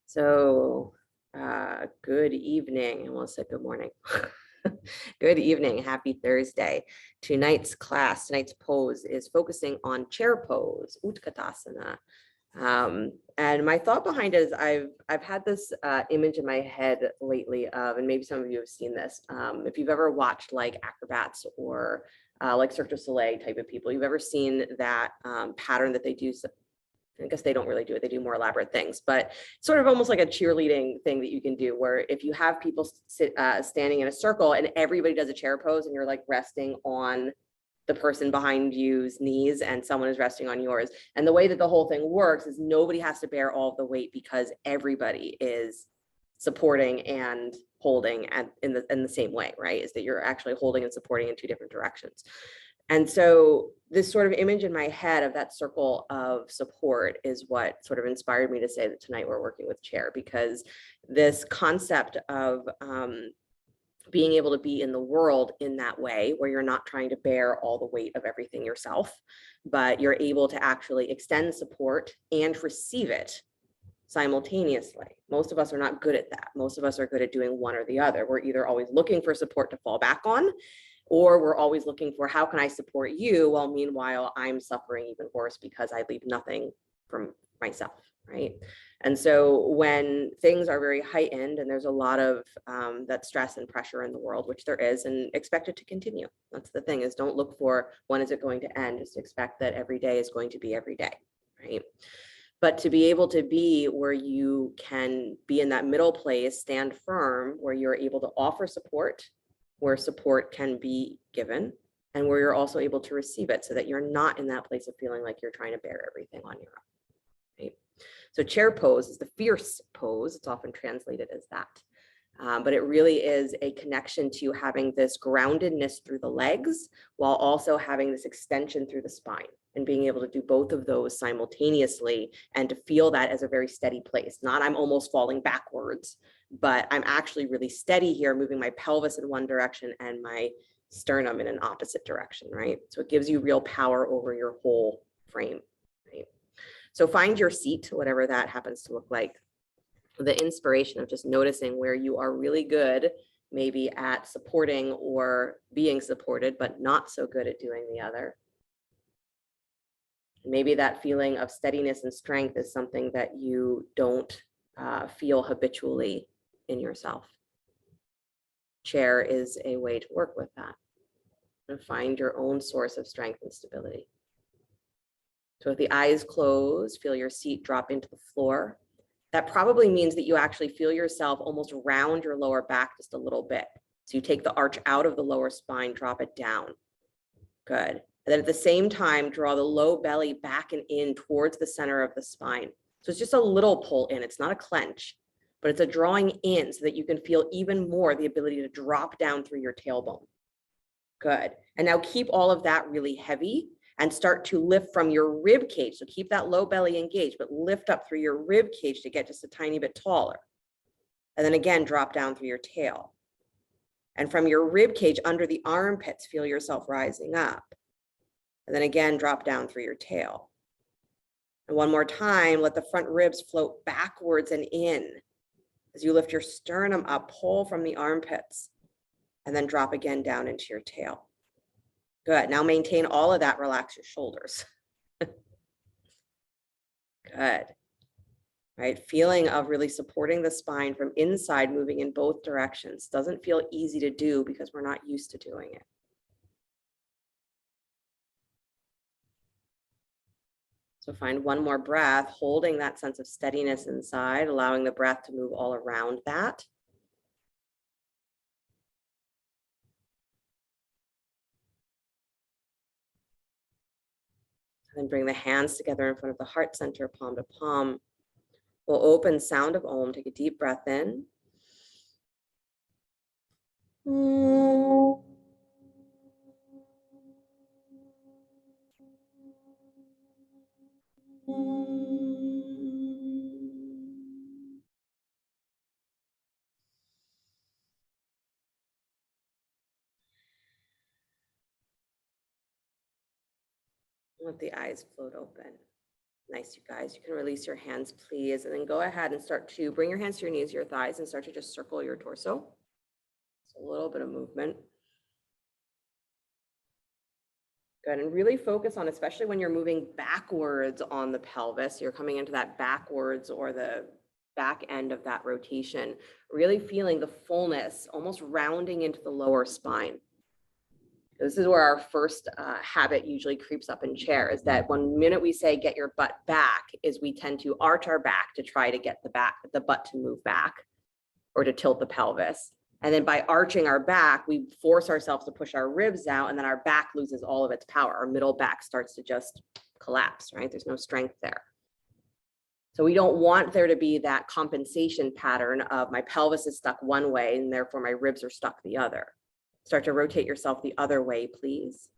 So, good evening. I almost said good morning. Good evening. Happy Thursday. Tonight's class, tonight's pose is focusing on chair pose, Utkatasana. And my thought behind it is I've had this image in my head lately of, and maybe some of you have seen this. If you've ever watched like acrobats or like Cirque du Soleil type of people, you've ever seen that pattern that they do. I guess they don't really do it. They do more elaborate things, but sort of almost like a cheerleading thing that you can do where if you have people standing in a circle and everybody does a chair pose and you're like resting on the person behind you's knees and someone is resting on yours. And the way that the whole thing works is nobody has to bear all of the weight because everybody is supporting and holding in the same way, right? Is that you're actually holding and supporting in two different directions. And so this sort of image in my head of that circle of support is what sort of inspired me to say that tonight we're working with chair, because this concept of being able to be in the world in that way, where you're not trying to bear all the weight of everything yourself, but you're able to actually extend support and receive it simultaneously. Most of us are not good at that. Most of us are good at doing one or the other. We're either always looking for support to fall back on, or we're always looking for how can I support you while meanwhile I'm suffering even worse because I leave nothing from myself, right? And so when things are very heightened and there's a lot of that stress and pressure in the world, which there is, and expect it to continue. That's the thing, is don't look for when is it going to end, just expect that every day is going to be every day, right? But to be able to be where you can be in that middle place, stand firm, where you're able to offer support, where support can be given, and where you're also able to receive it so that you're not in that place of feeling like you're trying to bear everything on your own, right? So chair pose is the fierce pose. It's often translated as that. But it really is a connection to having this groundedness through the legs while also having this extension through the spine, and being able to do both of those simultaneously and to feel that as a very steady place. Not I'm almost falling backwards, but I'm actually really steady here, moving my pelvis in one direction and my sternum in an opposite direction, right? So it gives you real power over your whole frame, right? So find your seat, whatever that happens to look like. The inspiration of just noticing where you are really good, maybe at supporting or being supported, but not so good at doing the other. Maybe that feeling of steadiness and strength is something that you don't feel habitually in yourself. Chair is a way to work with that and find your own source of strength and stability. So with the eyes closed, feel your seat drop into the floor. That probably means that you actually feel yourself almost round your lower back just a little bit. So you take the arch out of the lower spine, drop it down. Good. And then at the same time, draw the low belly back and in towards the center of the spine. So it's just a little pull in. It's not a clench, but it's a drawing in so that you can feel even more the ability to drop down through your tailbone. Good. And now keep all of that really heavy and start to lift from your rib cage. So keep that low belly engaged, but lift up through your rib cage to get just a tiny bit taller. And then again, drop down through your tail. And from your rib cage under the armpits, feel yourself rising up. And then again, drop down through your tail. And one more time, let the front ribs float backwards and in. As you lift your sternum up, pull from the armpits, and then drop again down into your tail. Good. Now maintain all of that. Relax your shoulders. Good. Right. Feeling of really supporting the spine from inside, moving in both directions. Doesn't feel easy to do because we're not used to doing it. So find one more breath, holding that sense of steadiness inside, allowing the breath to move all around that. Then bring the hands together in front of the heart center, palm to palm. We'll open sound of Om. Take a deep breath in. Let the eyes float open. Nice, you guys. You can release your hands, please. And then go ahead and start to bring your hands to your knees, your thighs, and start to just circle your torso. So a little bit of movement. Good. And really focus on, especially when you're moving backwards on the pelvis, you're coming into that backwards or the back end of that rotation, really feeling the fullness, almost rounding into the lower spine. This is where our first habit usually creeps up in chair, is that one minute we say get your butt back, is we tend to arch our back to try to get the butt to move back or to tilt the pelvis. And then by arching our back, we force ourselves to push our ribs out, and then our back loses all of its power. Our middle back starts to just collapse, right? There's no strength there. So we don't want there to be that compensation pattern of my pelvis is stuck one way and therefore my ribs are stuck the other. Start to rotate yourself the other way, please.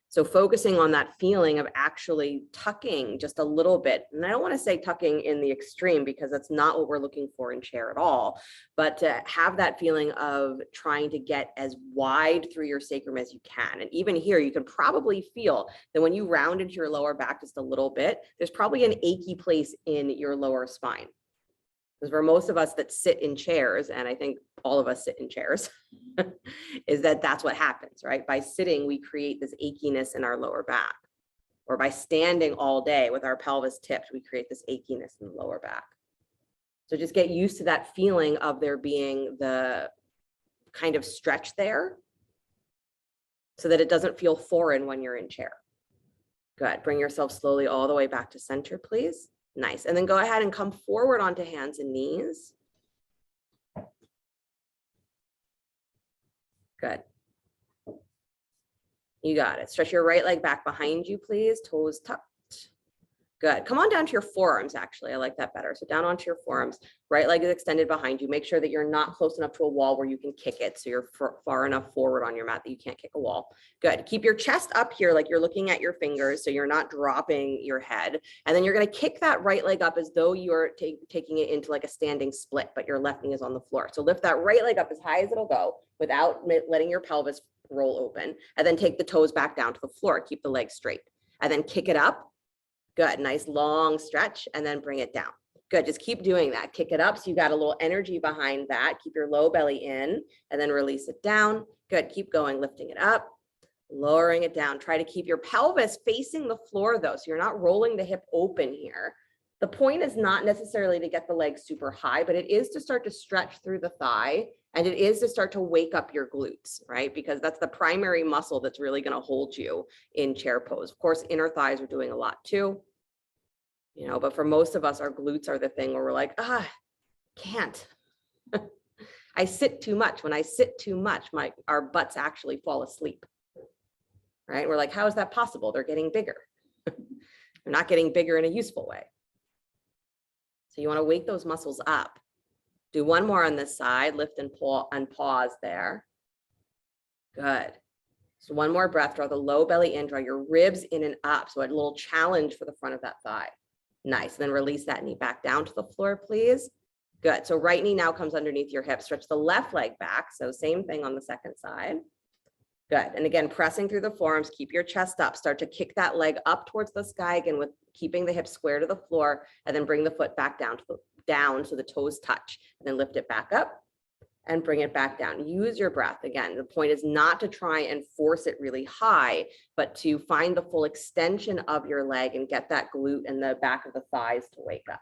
So focusing on that feeling of actually tucking just a little bit. And I don't want to say tucking in the extreme, because that's not what we're looking for in chair at all, but to have that feeling of trying to get as wide through your sacrum as you can. And even here, you can probably feel that when you round into your lower back just a little bit, there's probably an achy place in your lower spine. Because for most of us that sit in chairs, and I think all of us sit in chairs, is that's what happens, right? By sitting, we create this achiness in our lower back. Or by standing all day with our pelvis tipped, we create this achiness in the lower back. So just get used to that feeling of there being the kind of stretch there, so that it doesn't feel foreign when you're in chair. Good. Bring yourself slowly all the way back to center, please. Nice. And then go ahead and come forward onto hands and knees. Good. You got it. Stretch your right leg back behind you, please. Toes tucked. Good. Come on down to your forearms, actually. I like that better. So down onto your forearms. Right leg is extended behind you. Make sure that you're not close enough to a wall where you can kick it. So you're far enough forward on your mat that you can't kick a wall. Good. Keep your chest up here like you're looking at your fingers, so you're not dropping your head. And then you're going to kick that right leg up as though you're taking it into like a standing split, but your left knee is on the floor. So lift that right leg up as high as it'll go without letting your pelvis roll open. And then take the toes back down to the floor. Keep the legs straight. And then kick it up. Good. Nice long stretch, and then bring it down. Good. Just keep doing that. Kick it up so you got a little energy behind that. Keep your low belly in, and then release it down. Good. Keep going, lifting it up, lowering it down. Try to keep your pelvis facing the floor though, so you're not rolling the hip open here. The point is not necessarily to get the legs super high, but it is to start to stretch through the thigh, and it is to start to wake up your glutes, right? Because that's the primary muscle that's really going to hold you in chair pose. Of course, inner thighs are doing a lot too, you know, but for most of us, our glutes are the thing where we're like, can't. I sit too much. When I sit too much, our butts actually fall asleep, right? We're like, how is that possible? They're getting bigger. They're not getting bigger in a useful way. So you want to wake those muscles up. Do one more on this side, lift and pull and pause there. Good. So one more breath, draw the low belly in, draw your ribs in and up. So a little challenge for the front of that thigh. Nice. Then release that knee back down to the floor, please. Good. So right knee now comes underneath your hip. Stretch the left leg back. So same thing on the second side. Good. And again, pressing through the forearms, keep your chest up. Start to kick that leg up towards the sky again with keeping the hips square to the floor, and then bring the foot back down so the toes touch, and then lift it back up and bring it back down. Use your breath. Again, the point is not to try and force it really high, but to find the full extension of your leg and get that glute and the back of the thighs to wake up.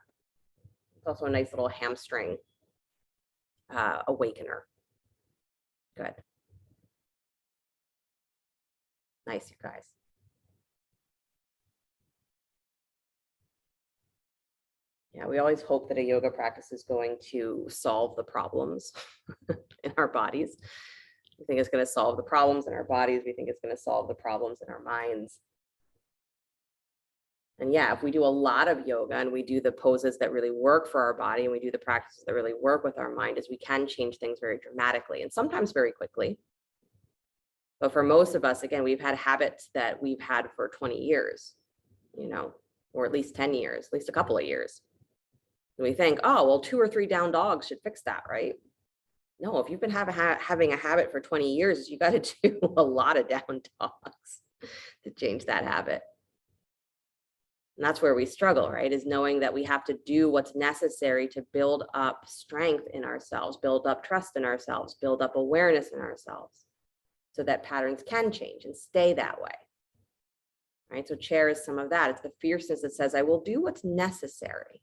It's also a nice little hamstring awakener. Good. Nice, you guys. Yeah, we always hope that a yoga practice is going to solve the problems in our bodies. We think it's going to solve the problems in our bodies. We think it's going to solve the problems in our minds. And yeah, if we do a lot of yoga and we do the poses that really work for our body, and we do the practices that really work with our mind, is we can change things very dramatically and sometimes very quickly. But for most of us, again, we've had habits that we've had for 20 years, you know, or at least 10 years, at least a couple of years. And we think, oh, well, 2 or 3 down dogs should fix that, right? No, if you've been having a habit for 20 years, you got to do a lot of down dogs to change that habit. And that's where we struggle, right? Is knowing that we have to do what's necessary to build up strength in ourselves, build up trust in ourselves, build up awareness in ourselves so that patterns can change and stay that way. Right? So chair is some of that. It's the fierceness that says, I will do what's necessary,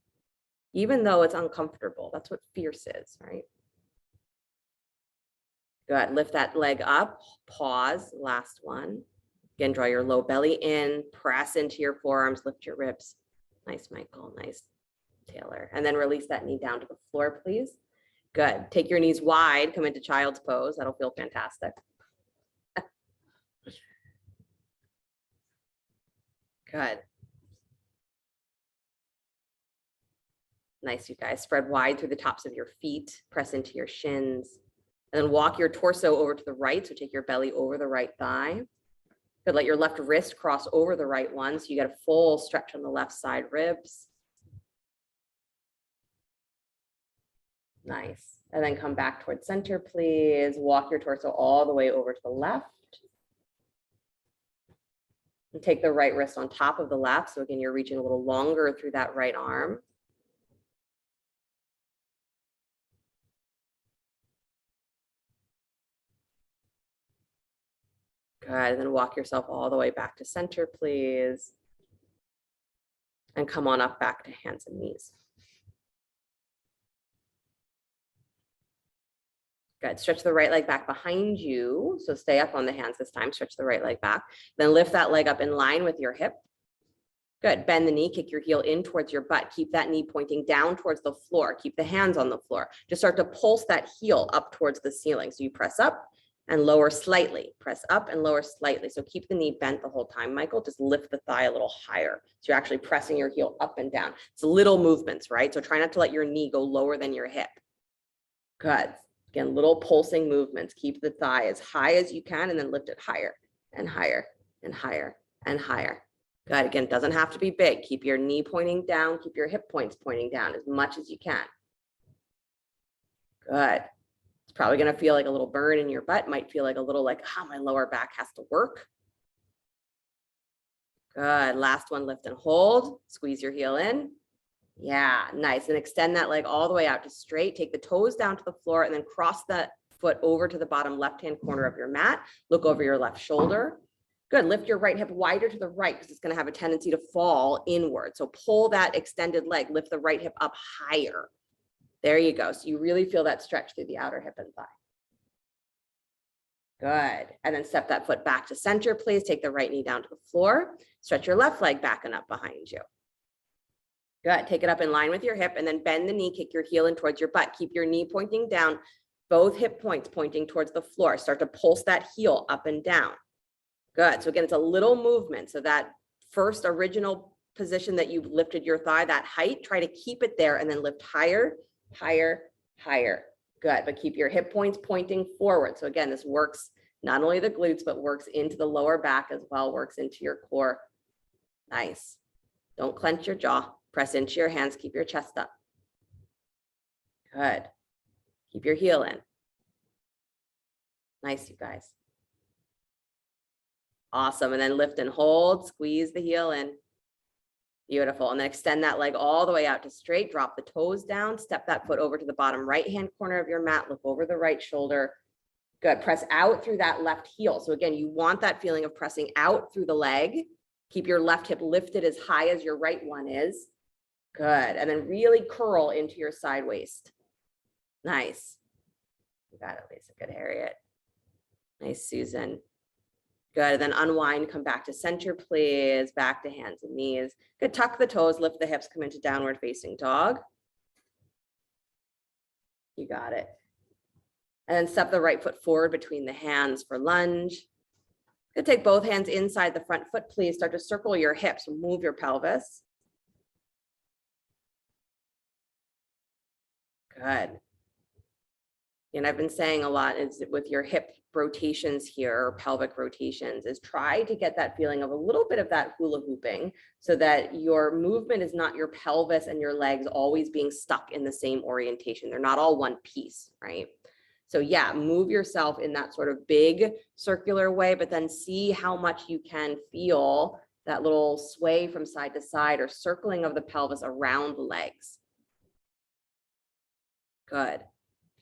even though it's uncomfortable. That's what fierce is, right? Good. Lift that leg up, pause, last one. Again, draw your low belly in, press into your forearms, lift your ribs. Nice, Michael. Nice, Taylor. And then release that knee down to the floor, please. Good. Take your knees wide, come into child's pose. That'll feel fantastic. Good. Nice, you guys. Spread wide through the tops of your feet, press into your shins, and then walk your torso over to the right. So take your belly over the right thigh. Good. Let your left wrist cross over the right one. So you get a full stretch on the left side ribs. Nice. And then come back towards center, please. Walk your torso all the way over to the left. And take the right wrist on top of the left. So again, you're reaching a little longer through that right arm. Good. And then walk yourself all the way back to center, please. And come on up back to hands and knees. Good. Stretch the right leg back behind you. So stay up on the hands this time. Stretch the right leg back. Then lift that leg up in line with your hip. Good. Bend the knee, kick your heel in towards your butt. Keep that knee pointing down towards the floor. Keep the hands on the floor. Just start to pulse that heel up towards the ceiling. So you press up and lower slightly. Press up and lower slightly. So keep the knee bent the whole time, Michael. Just lift the thigh a little higher. So you're actually pressing your heel up and down. It's little movements, right? So try not to let your knee go lower than your hip. Good. Again, little pulsing movements. Keep the thigh as high as you can and then lift it higher and higher and higher and higher. Good. Again, it doesn't have to be big. Keep your knee pointing down. Keep your hip points pointing down as much as you can. Good. It's probably going to feel like a little burn in your butt. Might feel like a little like, my lower back has to work. Good. Last one, lift and hold. Squeeze your heel in. Yeah, nice. And extend that leg all the way out to straight. Take the toes down to the floor and then cross that foot over to the bottom left-hand corner of your mat. Look over your left shoulder. Good. Lift your right hip wider to the right because it's going to have a tendency to fall inward. So pull that extended leg, lift the right hip up higher. There you go. So you really feel that stretch through the outer hip and thigh. Good. And then step that foot back to center, please. Take the right knee down to the floor. Stretch your left leg back and up behind you. Good. Take it up in line with your hip and then bend the knee, kick your heel in towards your butt. Keep your knee pointing down, both hip points pointing towards the floor. Start to pulse that heel up and down. Good. So again, it's a little movement. So that first original position that you lifted your thigh, that height, try to keep it there and then lift higher, higher, higher. Good. But keep your hip points pointing forward. So again, this works not only the glutes, but works into the lower back as well, works into your core. Nice. Don't clench your jaw. Press into your hands. Keep your chest up. Good. Keep your heel in. Nice, you guys. Awesome. And then lift and hold. Squeeze the heel in. Beautiful. And then extend that leg all the way out to straight. Drop the toes down. Step that foot over to the bottom right-hand corner of your mat. Look over the right shoulder. Good. Press out through that left heel. So again, you want that feeling of pressing out through the leg. Keep your left hip lifted as high as your right one is. Good. And then really curl into your side waist. Nice. You got it, Lisa. Good, Harriet. Nice, Susan. Good. And then unwind, come back to center, please. Back to hands and knees. Good. Tuck the toes, lift the hips, come into downward facing dog. You got it. And then step the right foot forward between the hands for lunge. Good. Take both hands inside the front foot, please. Start to circle your hips, move your pelvis. Good. And I've been saying a lot is with your hip rotations here, or pelvic rotations, is try to get that feeling of a little bit of that hula hooping so that your movement is not your pelvis and your legs always being stuck in the same orientation. They're not all one piece, right? So yeah, move yourself in that sort of big circular way, but then see how much you can feel That little sway from side to side or circling of the pelvis around the legs. Good.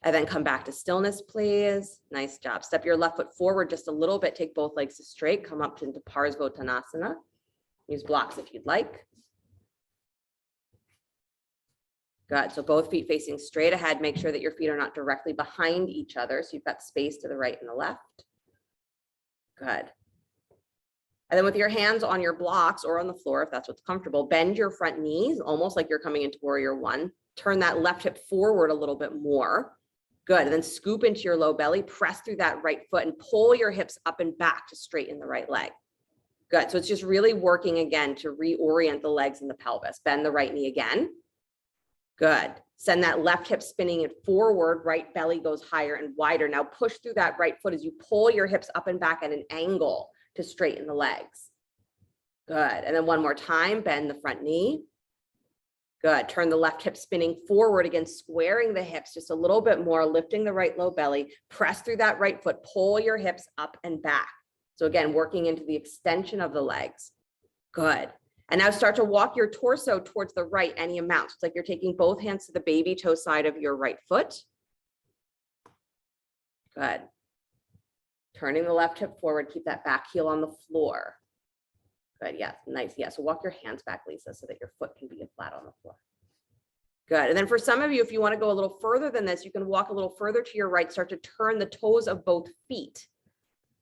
And then come back to stillness, please. Nice job. Step your left foot forward just a little bit. Take both legs straight. Come up into Badakanasana. Use blocks if you'd like. Good. So both feet facing straight ahead. Make sure that your feet are not directly behind each other. So you've got space to the right and the left. Good. And then with your hands on your blocks or on the floor, if that's what's comfortable, bend your front knees almost like you're coming into warrior one. Turn that left hip forward a little bit more. Good. And then scoop into your low belly, press through that right foot and pull your hips up and back to straighten the right leg. Good. So it's just really working again to reorient the legs and the pelvis. Bend the right knee again. Good. Send that left hip spinning it forward. Right belly goes higher and wider. Now push through that right foot as you pull your hips up and back at an angle to straighten the legs. Good. And then one more time, bend the front knee. Good. Turn the left hip spinning forward again, squaring the hips just a little bit more, lifting the right low belly, press through that right foot, pull your hips up and back. So again, working into the extension of the legs. Good. And now start to walk your torso towards the right any amount. It's like you're taking both hands to the baby toe side of your right foot. Good. Turning the left hip forward, keep that back heel on the floor. Good, yes, nice, yes. So walk your hands back, Lisa, so that your foot can be flat on the floor. Good, and then for some of you, if you want to go a little further than this, you can walk a little further to your right, start to turn the toes of both feet.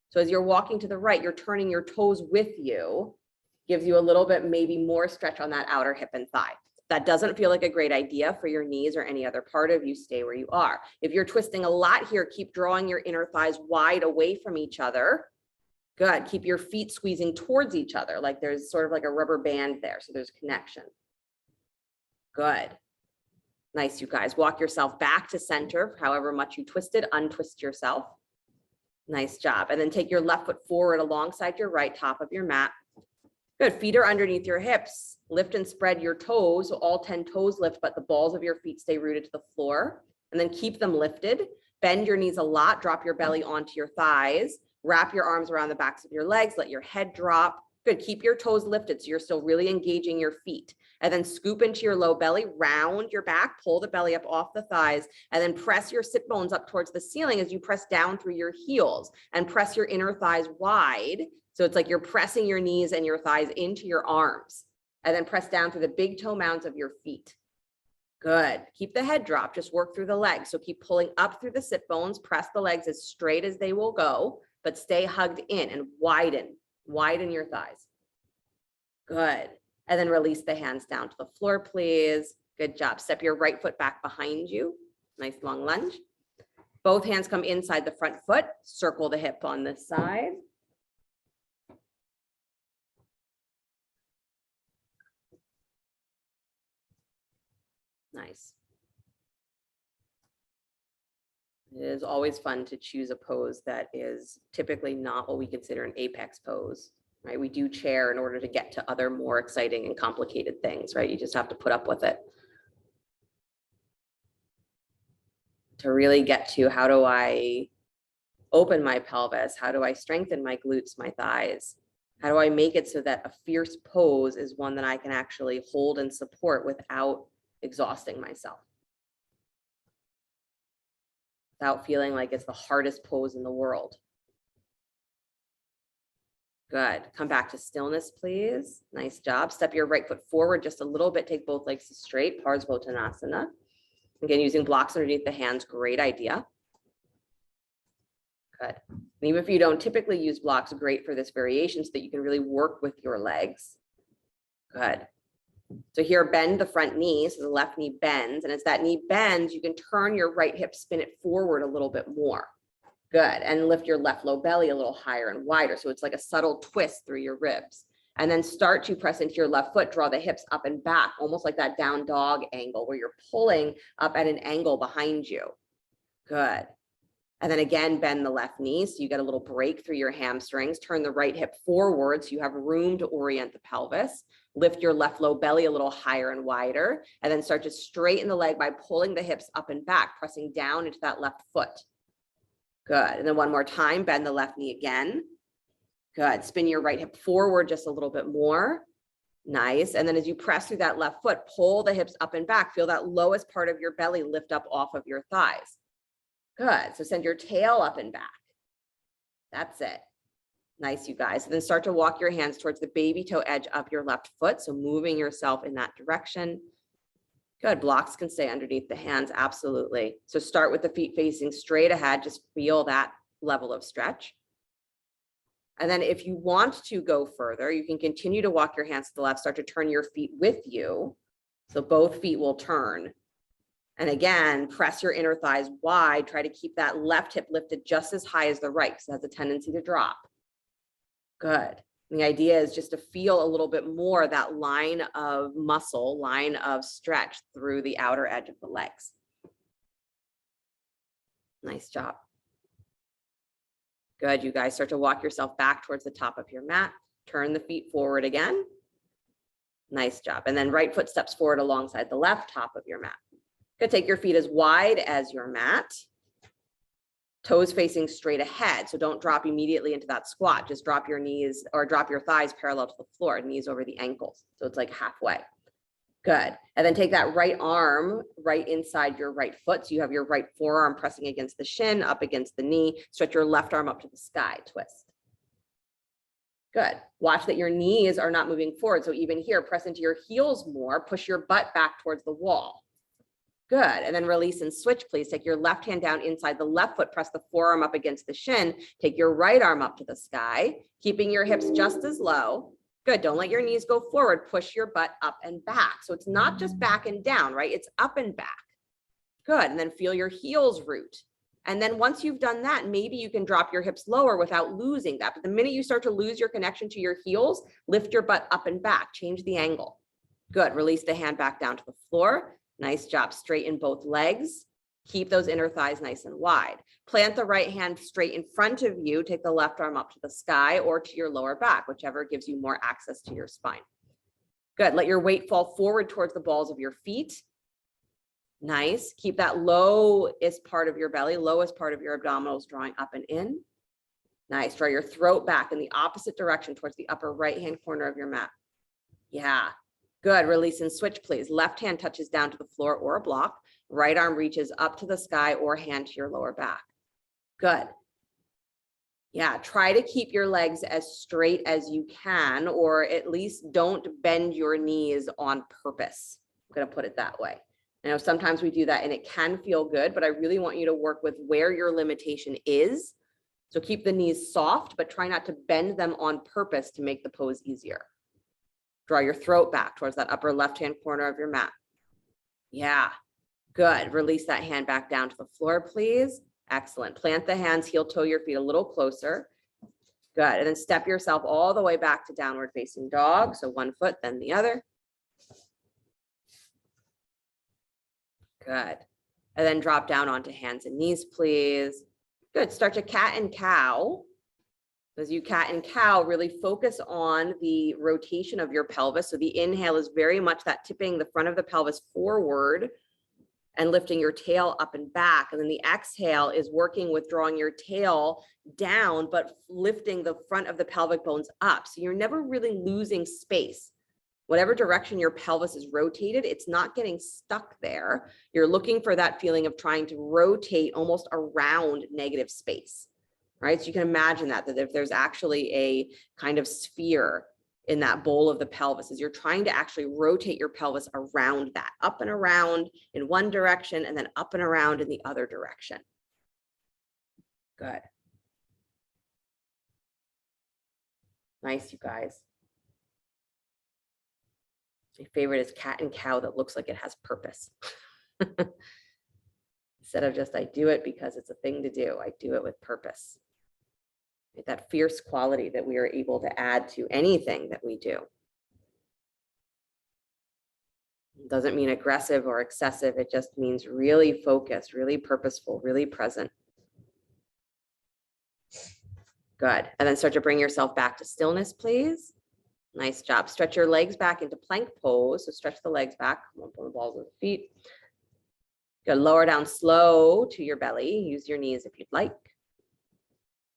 So as you're walking to the right, you're turning your toes with you, gives you a little bit maybe more stretch on that outer hip and thigh. If that doesn't feel like a great idea for your knees or any other part of you, stay where you are. If you're twisting a lot here, keep drawing your inner thighs wide away from each other. Good. Keep your feet squeezing towards each other, like there's sort of like a rubber band there. So there's connection. Good. Nice, you guys. Walk yourself back to center, however much you twisted, untwist yourself. Nice job. And then take your left foot forward alongside your right, top of your mat. Good. Feet are underneath your hips. Lift and spread your toes. So all 10 toes lift, but the balls of your feet stay rooted to the floor. And then keep them lifted. Bend your knees a lot. Drop your belly onto your thighs. Wrap your arms around the backs of your legs. Let your head drop. Good. Keep your toes lifted so you're still really engaging your feet. And then scoop into your low belly, round your back, pull the belly up off the thighs, and then press your sit bones up towards the ceiling as you press down through your heels and press your inner thighs wide. So it's like you're pressing your knees and your thighs into your arms, and then press down through the big toe mounds of your feet. Good. Keep the head drop. Just work through the legs. So keep pulling up through the sit bones, press the legs as straight as they will go, but stay hugged in and widen your thighs. Good. And then release the hands down to the floor, please. Good job. Step your right foot back behind you. Nice long lunge. Both hands come inside the front foot. Circle the hip on this side. Nice. It is always fun to choose a pose that is typically not what we consider an apex pose, right? We do chair in order to get to other more exciting and complicated things, right? You just have to put up with it. To really get to how do I open my pelvis? How do I strengthen my glutes, my thighs? How do I make it so that a fierce pose is one that I can actually hold and support without exhausting myself? Without feeling like it's the hardest pose in the world. Good. Come back to stillness, please. Nice job. Step your right foot forward just a little bit. Take both legs straight. Badakanasana. Again, using blocks underneath the hands. Great idea. Good. And even if you don't typically use blocks, great for this variation so that you can really work with your legs. Good. So here, bend the front knee, so the left knee bends, and as that knee bends, you can turn your right hip, spin it forward a little bit more. Good, and lift your left low belly a little higher and wider, so it's like a subtle twist through your ribs. And then start to press into your left foot, draw the hips up and back, almost like that down dog angle where you're pulling up at an angle behind you. Good. And then again, bend the left knee, so you get a little break through your hamstrings. Turn the right hip forward so you have room to orient the pelvis. Lift your left low belly a little higher and wider, and then start to straighten the leg by pulling the hips up and back, pressing down into that left foot. Good. And then one more time, bend the left knee again. Good. Spin your right hip forward just a little bit more. Nice. And then as you press through that left foot, pull the hips up and back. Feel that lowest part of your belly lift up off of your thighs. Good. So send your tail up and back. That's it. Nice, you guys. And then start to walk your hands towards the baby toe edge of your left foot. So moving yourself in that direction. Good. Blocks can stay underneath the hands. Absolutely. So start with the feet facing straight ahead. Just feel that level of stretch. And then if you want to go further, you can continue to walk your hands to the left, start to turn your feet with you. So both feet will turn. And again, press your inner thighs wide. Try to keep that left hip lifted just as high as the right, because it has a tendency to drop. Good. And the idea is just to feel a little bit more that line of muscle, line of stretch through the outer edge of the legs. Nice job. Good, you guys. Start to walk yourself back towards the top of your mat. Turn the feet forward again. Nice job. And then right foot steps forward alongside the left top of your mat. Good. Take your feet as wide as your mat. Toes facing straight ahead. So don't drop immediately into that squat. Just drop your knees or drop your thighs parallel to the floor, knees over the ankles. So it's like halfway. Good. And then take that right arm right inside your right foot. So you have your right forearm pressing against the shin, up against the knee. Stretch your left arm up to the sky, twist. Good. Watch that your knees are not moving forward. So even here, press into your heels more, push your butt back towards the wall. Good. And then release and switch, please. Take your left hand down inside the left foot, press the forearm up against the shin. Take your right arm up to the sky, keeping your hips just as low. Good. Don't let your knees go forward. Push your butt up and back. So it's not just back and down, right? It's up and back. Good. And then feel your heels root. And then once you've done that, maybe you can drop your hips lower without losing that. But the minute you start to lose your connection to your heels, lift your butt up and back. Change the angle. Good. Release the hand back down to the floor. Nice job. Straighten both legs. Keep those inner thighs nice and wide. Plant the right hand straight in front of you. Take the left arm up to the sky or to your lower back, whichever gives you more access to your spine. Good. Let your weight fall forward towards the balls of your feet. Nice. Keep that lowest part of your belly, lowest part of your abdominals drawing up and in. Nice. Draw your throat back in the opposite direction towards the upper right-hand corner of your mat. Yeah. Good. Release and switch, please. Left hand touches down to the floor or a block. Right arm reaches up to the sky or hand to your lower back. Good. Yeah. Try to keep your legs as straight as you can, or at least don't bend your knees on purpose. I'm going to put it that way. I know sometimes we do that and it can feel good, but I really want you to work with where your limitation is. So keep the knees soft, but try not to bend them on purpose to make the pose easier. Draw your throat back towards that upper left-hand corner of your mat. Yeah, good. Release that hand back down to the floor, please. Excellent. Plant the hands, heel toe your feet a little closer. Good. And then step yourself all the way back to downward facing dog. So one foot, then the other. Good. And then drop down onto hands and knees, please. Good. Start to cat and cow. As you cat and cow, really focus on the rotation of your pelvis. So the inhale is very much that tipping the front of the pelvis forward and lifting your tail up and back. And then the exhale is working with drawing your tail down, but lifting the front of the pelvic bones up. So you're never really losing space. Whatever direction your pelvis is rotated, it's not getting stuck there. You're looking for that feeling of trying to rotate almost around negative space, right? So you can imagine that if there's actually a kind of sphere in that bowl of the pelvis, as you're trying to actually rotate your pelvis around that, up and around in one direction and then up and around in the other direction. Good. Nice, you guys. My favorite is cat and cow that looks like it has purpose. Instead of just, I do it because it's a thing to do. I do it with purpose. That fierce quality that we are able to add to anything that we do. It doesn't mean aggressive or excessive. It just means really focused, really purposeful, really present. Good. And then start to bring yourself back to stillness, please. Nice job. Stretch your legs back into plank pose. So stretch the legs back, come up on the balls of the feet. Good. Lower down slow to your belly. Use your knees if you'd like.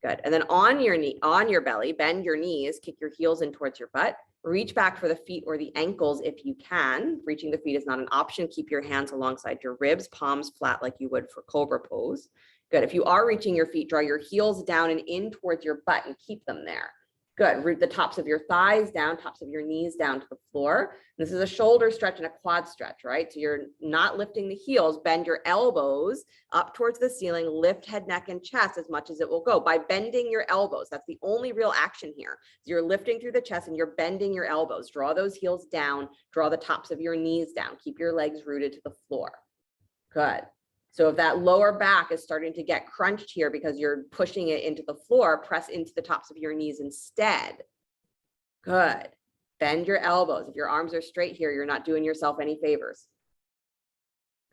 Good. And then on your knee, on your belly, bend your knees, kick your heels in towards your butt. Reach back for the feet or the ankles if you can. Reaching the feet is not an option. Keep your hands alongside your ribs, palms flat like you would for Cobra pose. Good. If you are reaching your feet, draw your heels down and in towards your butt and keep them there. Good. Root the tops of your thighs down, tops of your knees down to the floor. This is a shoulder stretch and a quad stretch, right? So you're not lifting the heels. Bend your elbows up towards the ceiling. Lift head, neck, and chest as much as it will go by bending your elbows. That's the only real action here. So you're lifting through the chest and you're bending your elbows. Draw those heels down. Draw the tops of your knees down. Keep your legs rooted to the floor. Good. So if that lower back is starting to get crunched here because you're pushing it into the floor, press into the tops of your knees instead. Good. Bend your elbows. If your arms are straight here, you're not doing yourself any favors.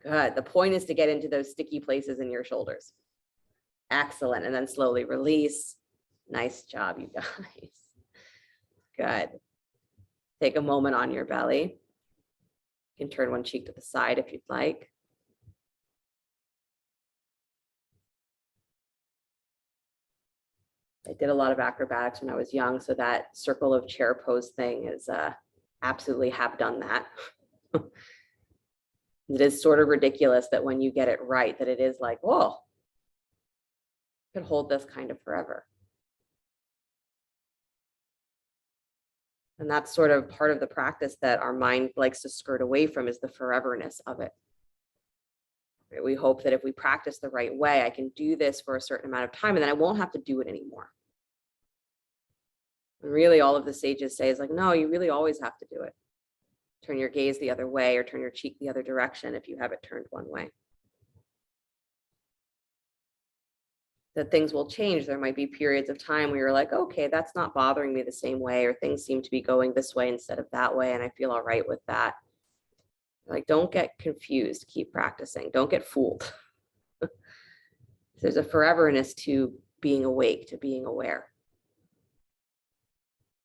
Good. The point is to get into those sticky places in your shoulders. Excellent. And then slowly release. Nice job, you guys. Good. Take a moment on your belly. You can turn one cheek to the side if you'd like. I did a lot of acrobatics when I was young, so that circle of chair pose thing is absolutely have done that. It is sort of ridiculous that when you get it right, that it is like, whoa, could hold this kind of forever. And that's sort of part of the practice that our mind likes to skirt away from, is the foreverness of it. We hope that if we practice the right way, I can do this for a certain amount of time and then I won't have to do it anymore. And really all of the sages say is like, no, you really always have to do it. Turn your gaze the other way or turn your cheek the other direction if you have it turned one way. That things will change. There might be periods of time where you're like, okay, that's not bothering me the same way, or things seem to be going this way instead of that way, and I feel all right with that. Like, don't get confused. Keep practicing. Don't get fooled. There's a foreverness to being awake, to being aware.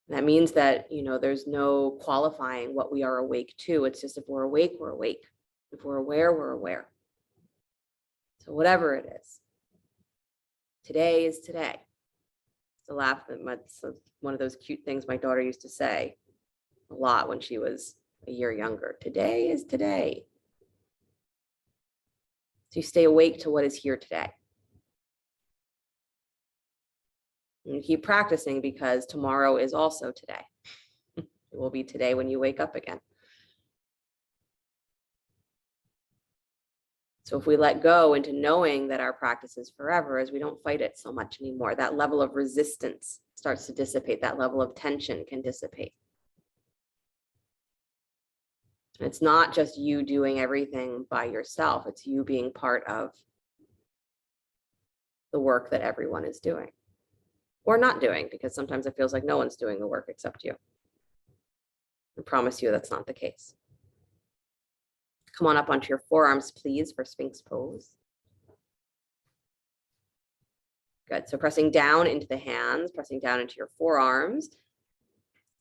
That means that, there's no qualifying what we are awake to. It's just if we're awake, we're awake. If we're aware, we're aware. So whatever it is, today is today. To laugh, that's one of those cute things my daughter used to say a lot when she was a year younger. Today is today. So you stay awake to what is here today. And you keep practicing because tomorrow is also today. It will be today when you wake up again. So if we let go into knowing that our practice is forever, as we don't fight it so much anymore, that level of resistance starts to dissipate, that level of tension can dissipate. It's not just you doing everything by yourself, it's you being part of the work that everyone is doing. Or not doing, because sometimes it feels like no one's doing the work except you. I promise you that's not the case. Come on up onto your forearms, please, for Sphinx Pose. Good. So pressing down into the hands, pressing down into your forearms.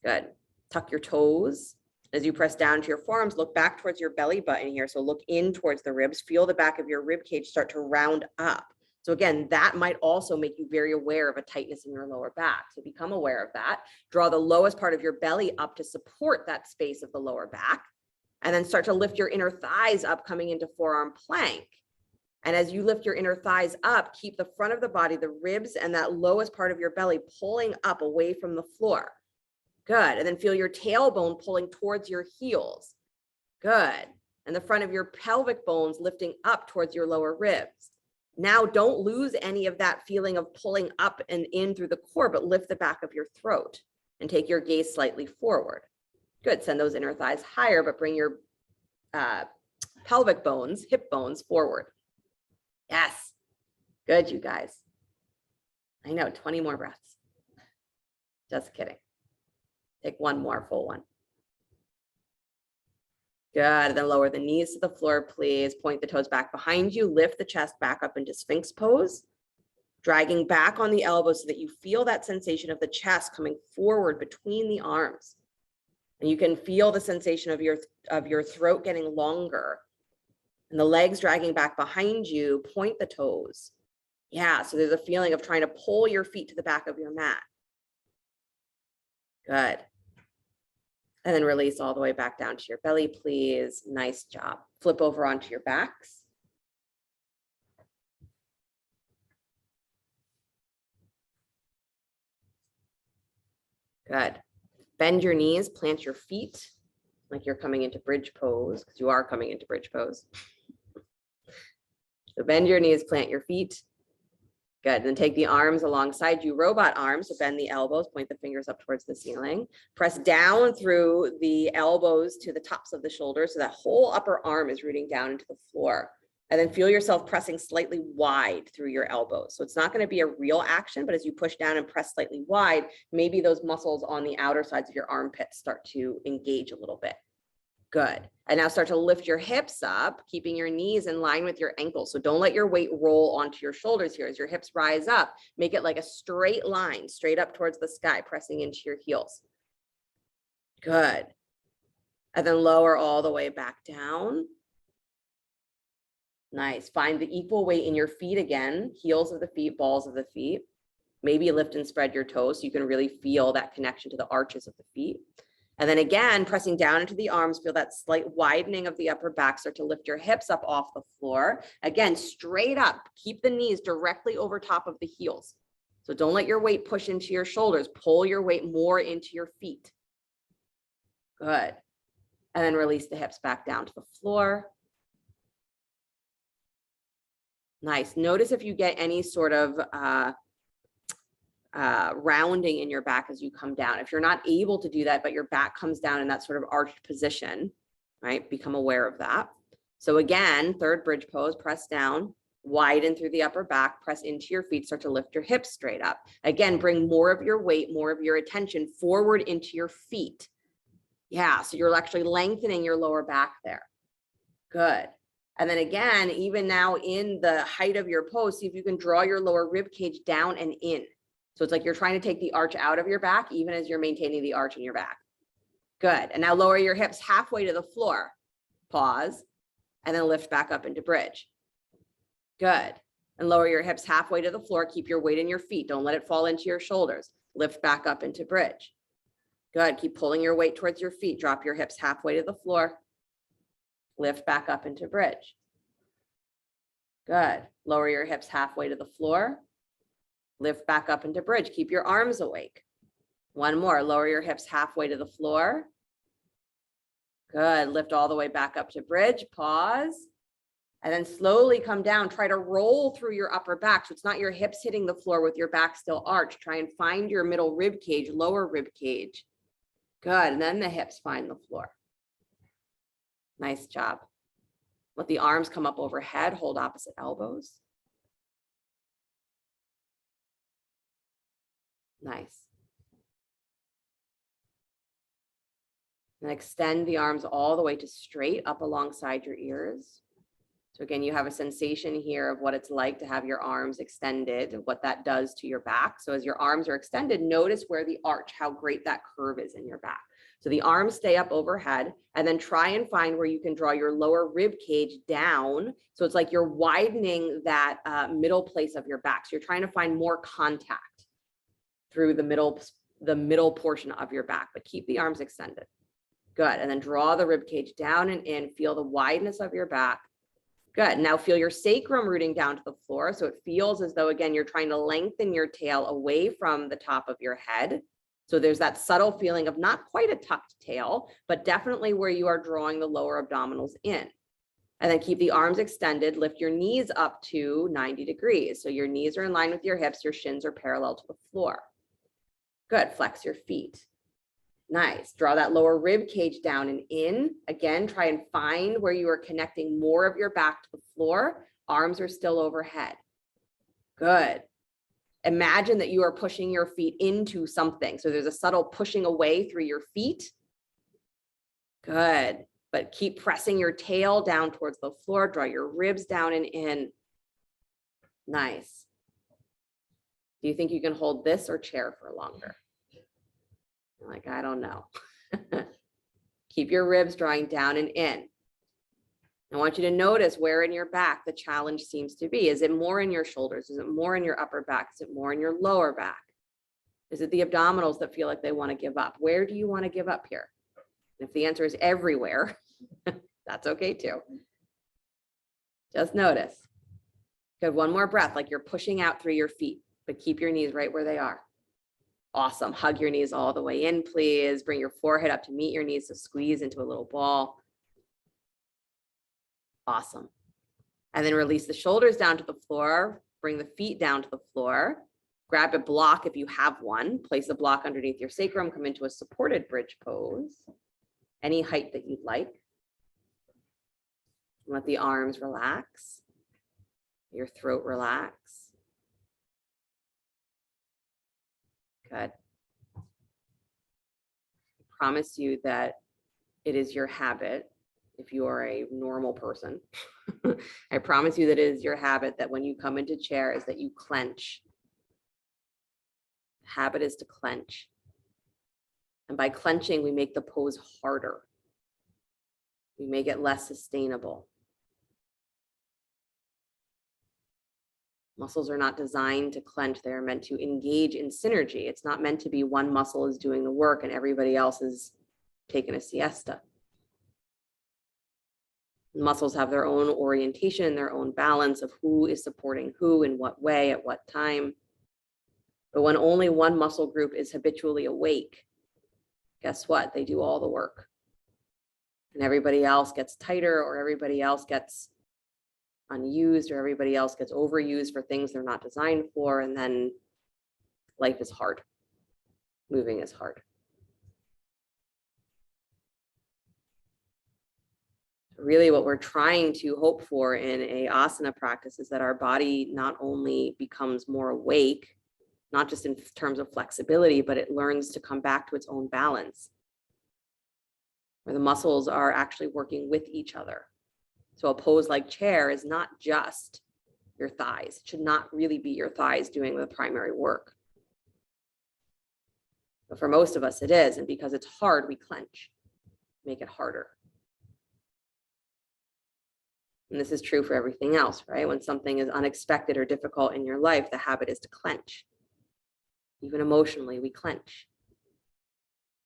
Good. Tuck your toes. As you press down to your forearms, look back towards your belly button here. So look in towards the ribs. Feel the back of your rib cage start to round up. So again, that might also make you very aware of a tightness in your lower back. So become aware of that. Draw the lowest part of your belly up to support that space of the lower back. And then start to lift your inner thighs up, coming into forearm plank. And as you lift your inner thighs up, keep the front of the body, the ribs, and that lowest part of your belly pulling up away from the floor. Good. And then feel your tailbone pulling towards your heels. Good. And the front of your pelvic bones lifting up towards your lower ribs. Now don't lose any of that feeling of pulling up and in through the core, but lift the back of your throat and take your gaze slightly forward. Good. Send those inner thighs higher, but bring your pelvic bones, hip bones forward. Yes. Good, you guys. I know, 20 more breaths. Just kidding. Take one more full one. Good. Then lower the knees to the floor, please. Point the toes back behind you. Lift the chest back up into Sphinx Pose. Dragging back on the elbows so that you feel that sensation of the chest coming forward between the arms. And you can feel the sensation of your throat getting longer. And the legs dragging back behind you. Point the toes. Yeah, so there's a feeling of trying to pull your feet to the back of your mat. Good. And then release all the way back down to your belly, please. Nice job. Flip over onto your backs. Good. Bend your knees, plant your feet like you're coming into bridge pose, because you are coming into bridge pose. So bend your knees, plant your feet. Good. Then take the arms alongside you, robot arms. So bend the elbows, point the fingers up towards the ceiling. Press down through the elbows to the tops of the shoulders. So that whole upper arm is rooting down into the floor. And then feel yourself pressing slightly wide through your elbows. So it's not going to be a real action, but as you push down and press slightly wide, maybe those muscles on the outer sides of your armpits start to engage a little bit. Good. And now start to lift your hips up, keeping your knees in line with your ankles. So don't let your weight roll onto your shoulders here. As your hips rise up, make it like a straight line, straight up towards the sky, pressing into your heels. Good. And then lower all the way back down. Nice. Find the equal weight in your feet again, heels of the feet, balls of the feet. Maybe lift and spread your toes so you can really feel that connection to the arches of the feet. And then again, pressing down into the arms, feel that slight widening of the upper back, start to lift your hips up off the floor. Again, straight up, keep the knees directly over top of the heels. So don't let your weight push into your shoulders, pull your weight more into your feet. Good. And then release the hips back down to the floor. Nice. Notice if you get any sort of rounding in your back as you come down. If you're not able to do that, but your back comes down in that sort of arched position, right? Become aware of that. So again, third bridge pose, press down, widen through the upper back, press into your feet, start to lift your hips straight up. Again, bring more of your weight, more of your attention forward into your feet. Yeah, so you're actually lengthening your lower back there. Good. And then again, even now in the height of your pose, see if you can draw your lower rib cage down and in. So it's like you're trying to take the arch out of your back, even as you're maintaining the arch in your back. Good. And now lower your hips halfway to the floor. Pause. And then lift back up into bridge. Good. And lower your hips halfway to the floor. Keep your weight in your feet. Don't let it fall into your shoulders. Lift back up into bridge. Good. Keep pulling your weight towards your feet. Drop your hips halfway to the floor. Lift back up into bridge. Good. Lower your hips halfway to the floor. Lift back up into bridge. Keep your arms awake. One more. Lower your hips halfway to the floor. Good. Lift all the way back up to bridge. Pause. And then slowly come down. Try to roll through your upper back. So it's not your hips hitting the floor with your back still arched. Try and find your middle rib cage, lower rib cage. Good. And then the hips find the floor. Nice job. Let the arms come up overhead. Hold opposite elbows. Nice. And extend the arms all the way to straight up alongside your ears. So again, you have a sensation here of what it's like to have your arms extended, what that does to your back. So as your arms are extended, notice where the arch, how great that curve is in your back. So the arms stay up overhead, and then try and find where you can draw your lower rib cage down. So it's like you're widening that middle place of your back. So you're trying to find more contact through the middle portion of your back, but keep the arms extended. Good. And then draw the rib cage down and in. Feel the wideness of your back. Good. Now feel your sacrum rooting down to the floor. So it feels as though, again, you're trying to lengthen your tail away from the top of your head. So there's that subtle feeling of not quite a tucked tail, but definitely where you are drawing the lower abdominals in. And then keep the arms extended. Lift your knees up to 90 degrees. So your knees are in line with your hips. Your shins are parallel to the floor. Good. Flex your feet. Nice. Draw that lower rib cage down and in. Again, try and find where you are connecting more of your back to the floor. Arms are still overhead. Good. Imagine that you are pushing your feet into something. So there's a subtle pushing away through your feet. Good. But keep pressing your tail down towards the floor. Draw your ribs down and in. Nice. Do you think you can hold this or chair for longer? Like, I don't know. Keep your ribs drawing down and in. I want you to notice where in your back the challenge seems to be. Is it more in your shoulders? Is it more in your upper back? Is it more in your lower back? Is it the abdominals that feel like they want to give up? Where do you want to give up here? And if the answer is everywhere, that's okay too. Just notice. Good, one more breath, like you're pushing out through your feet, but keep your knees right where they are. Awesome. Hug your knees all the way in, please. Bring your forehead up to meet your knees, so squeeze into a little ball. Awesome. And then release the shoulders down to the floor. Bring the feet down to the floor. Grab a block if you have one. Place a block underneath your sacrum. Come into a supported bridge pose. Any height that you'd like. Let the arms relax. Your throat relax. Good. I promise you that it is your habit. If you are a normal person, I promise you that it is your habit that when you come into chair is that you clench. The habit is to clench. And by clenching, we make the pose harder. We make it less sustainable. Muscles are not designed to clench. They are meant to engage in synergy. It's not meant to be one muscle is doing the work and everybody else is taking a siesta. Muscles have their own orientation, their own balance of who is supporting who in what way at what time. But when only one muscle group is habitually awake, guess what? They do all the work. And everybody else gets tighter, or everybody else gets unused, or everybody else gets overused for things they're not designed for. And then life is hard. Moving is hard. Really what we're trying to hope for in a asana practice is that our body not only becomes more awake, not just in terms of flexibility, but it learns to come back to its own balance, where the muscles are actually working with each other. So a pose like chair is not just your thighs. It should not really be your thighs doing the primary work. But for most of us it is, and because it's hard, we clench, make it harder. And this is true for everything else, right? When something is unexpected or difficult in your life, the habit is to clench. Even emotionally, we clench.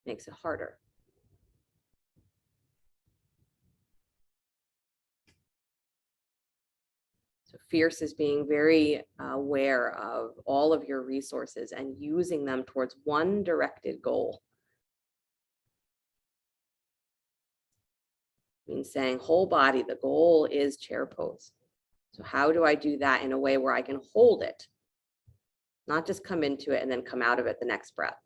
Makes it harder. So fierce is being very aware of all of your resources and using them towards one directed goal. Means saying whole body, the goal is chair pose. So how do I do that in a way where I can hold it? Not just come into it and then come out of it the next breath.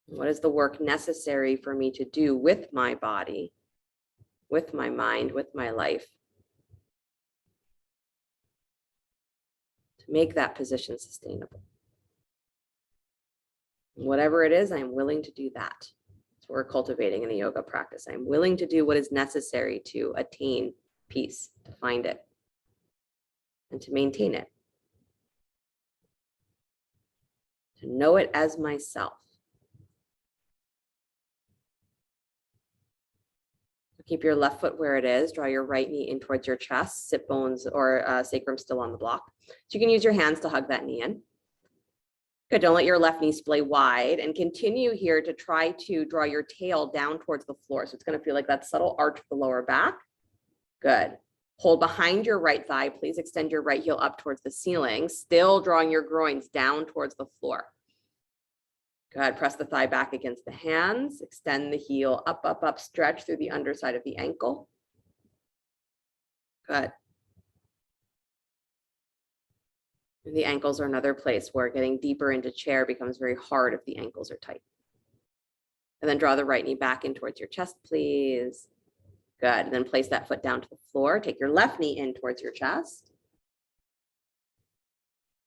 What is the work necessary for me to do with my body, with my mind, with my life, to make that position sustainable? Whatever it is, I'm willing to do that. That's what we're cultivating in a yoga practice. I'm willing to do what is necessary to attain peace, to find it, and to maintain it, to know it as myself. Keep your left foot where it is. Draw your right knee in towards your chest, sit bones or sacrum still on the block. So you can use your hands to hug that knee in. Good, don't let your left knee splay wide, and continue here to try to draw your tail down towards the floor. So it's going to feel like that subtle arch of the lower back. Good. Hold behind your right thigh. Please extend your right heel up towards the ceiling, still drawing your groins down towards the floor. Good. Press the thigh back against the hands. Extend the heel up, up, up. Stretch through the underside of the ankle. Good. And the ankles are another place where getting deeper into chair becomes very hard if the ankles are tight. And then draw the right knee back in towards your chest, please. Good. And then place that foot down to the floor. Take your left knee in towards your chest.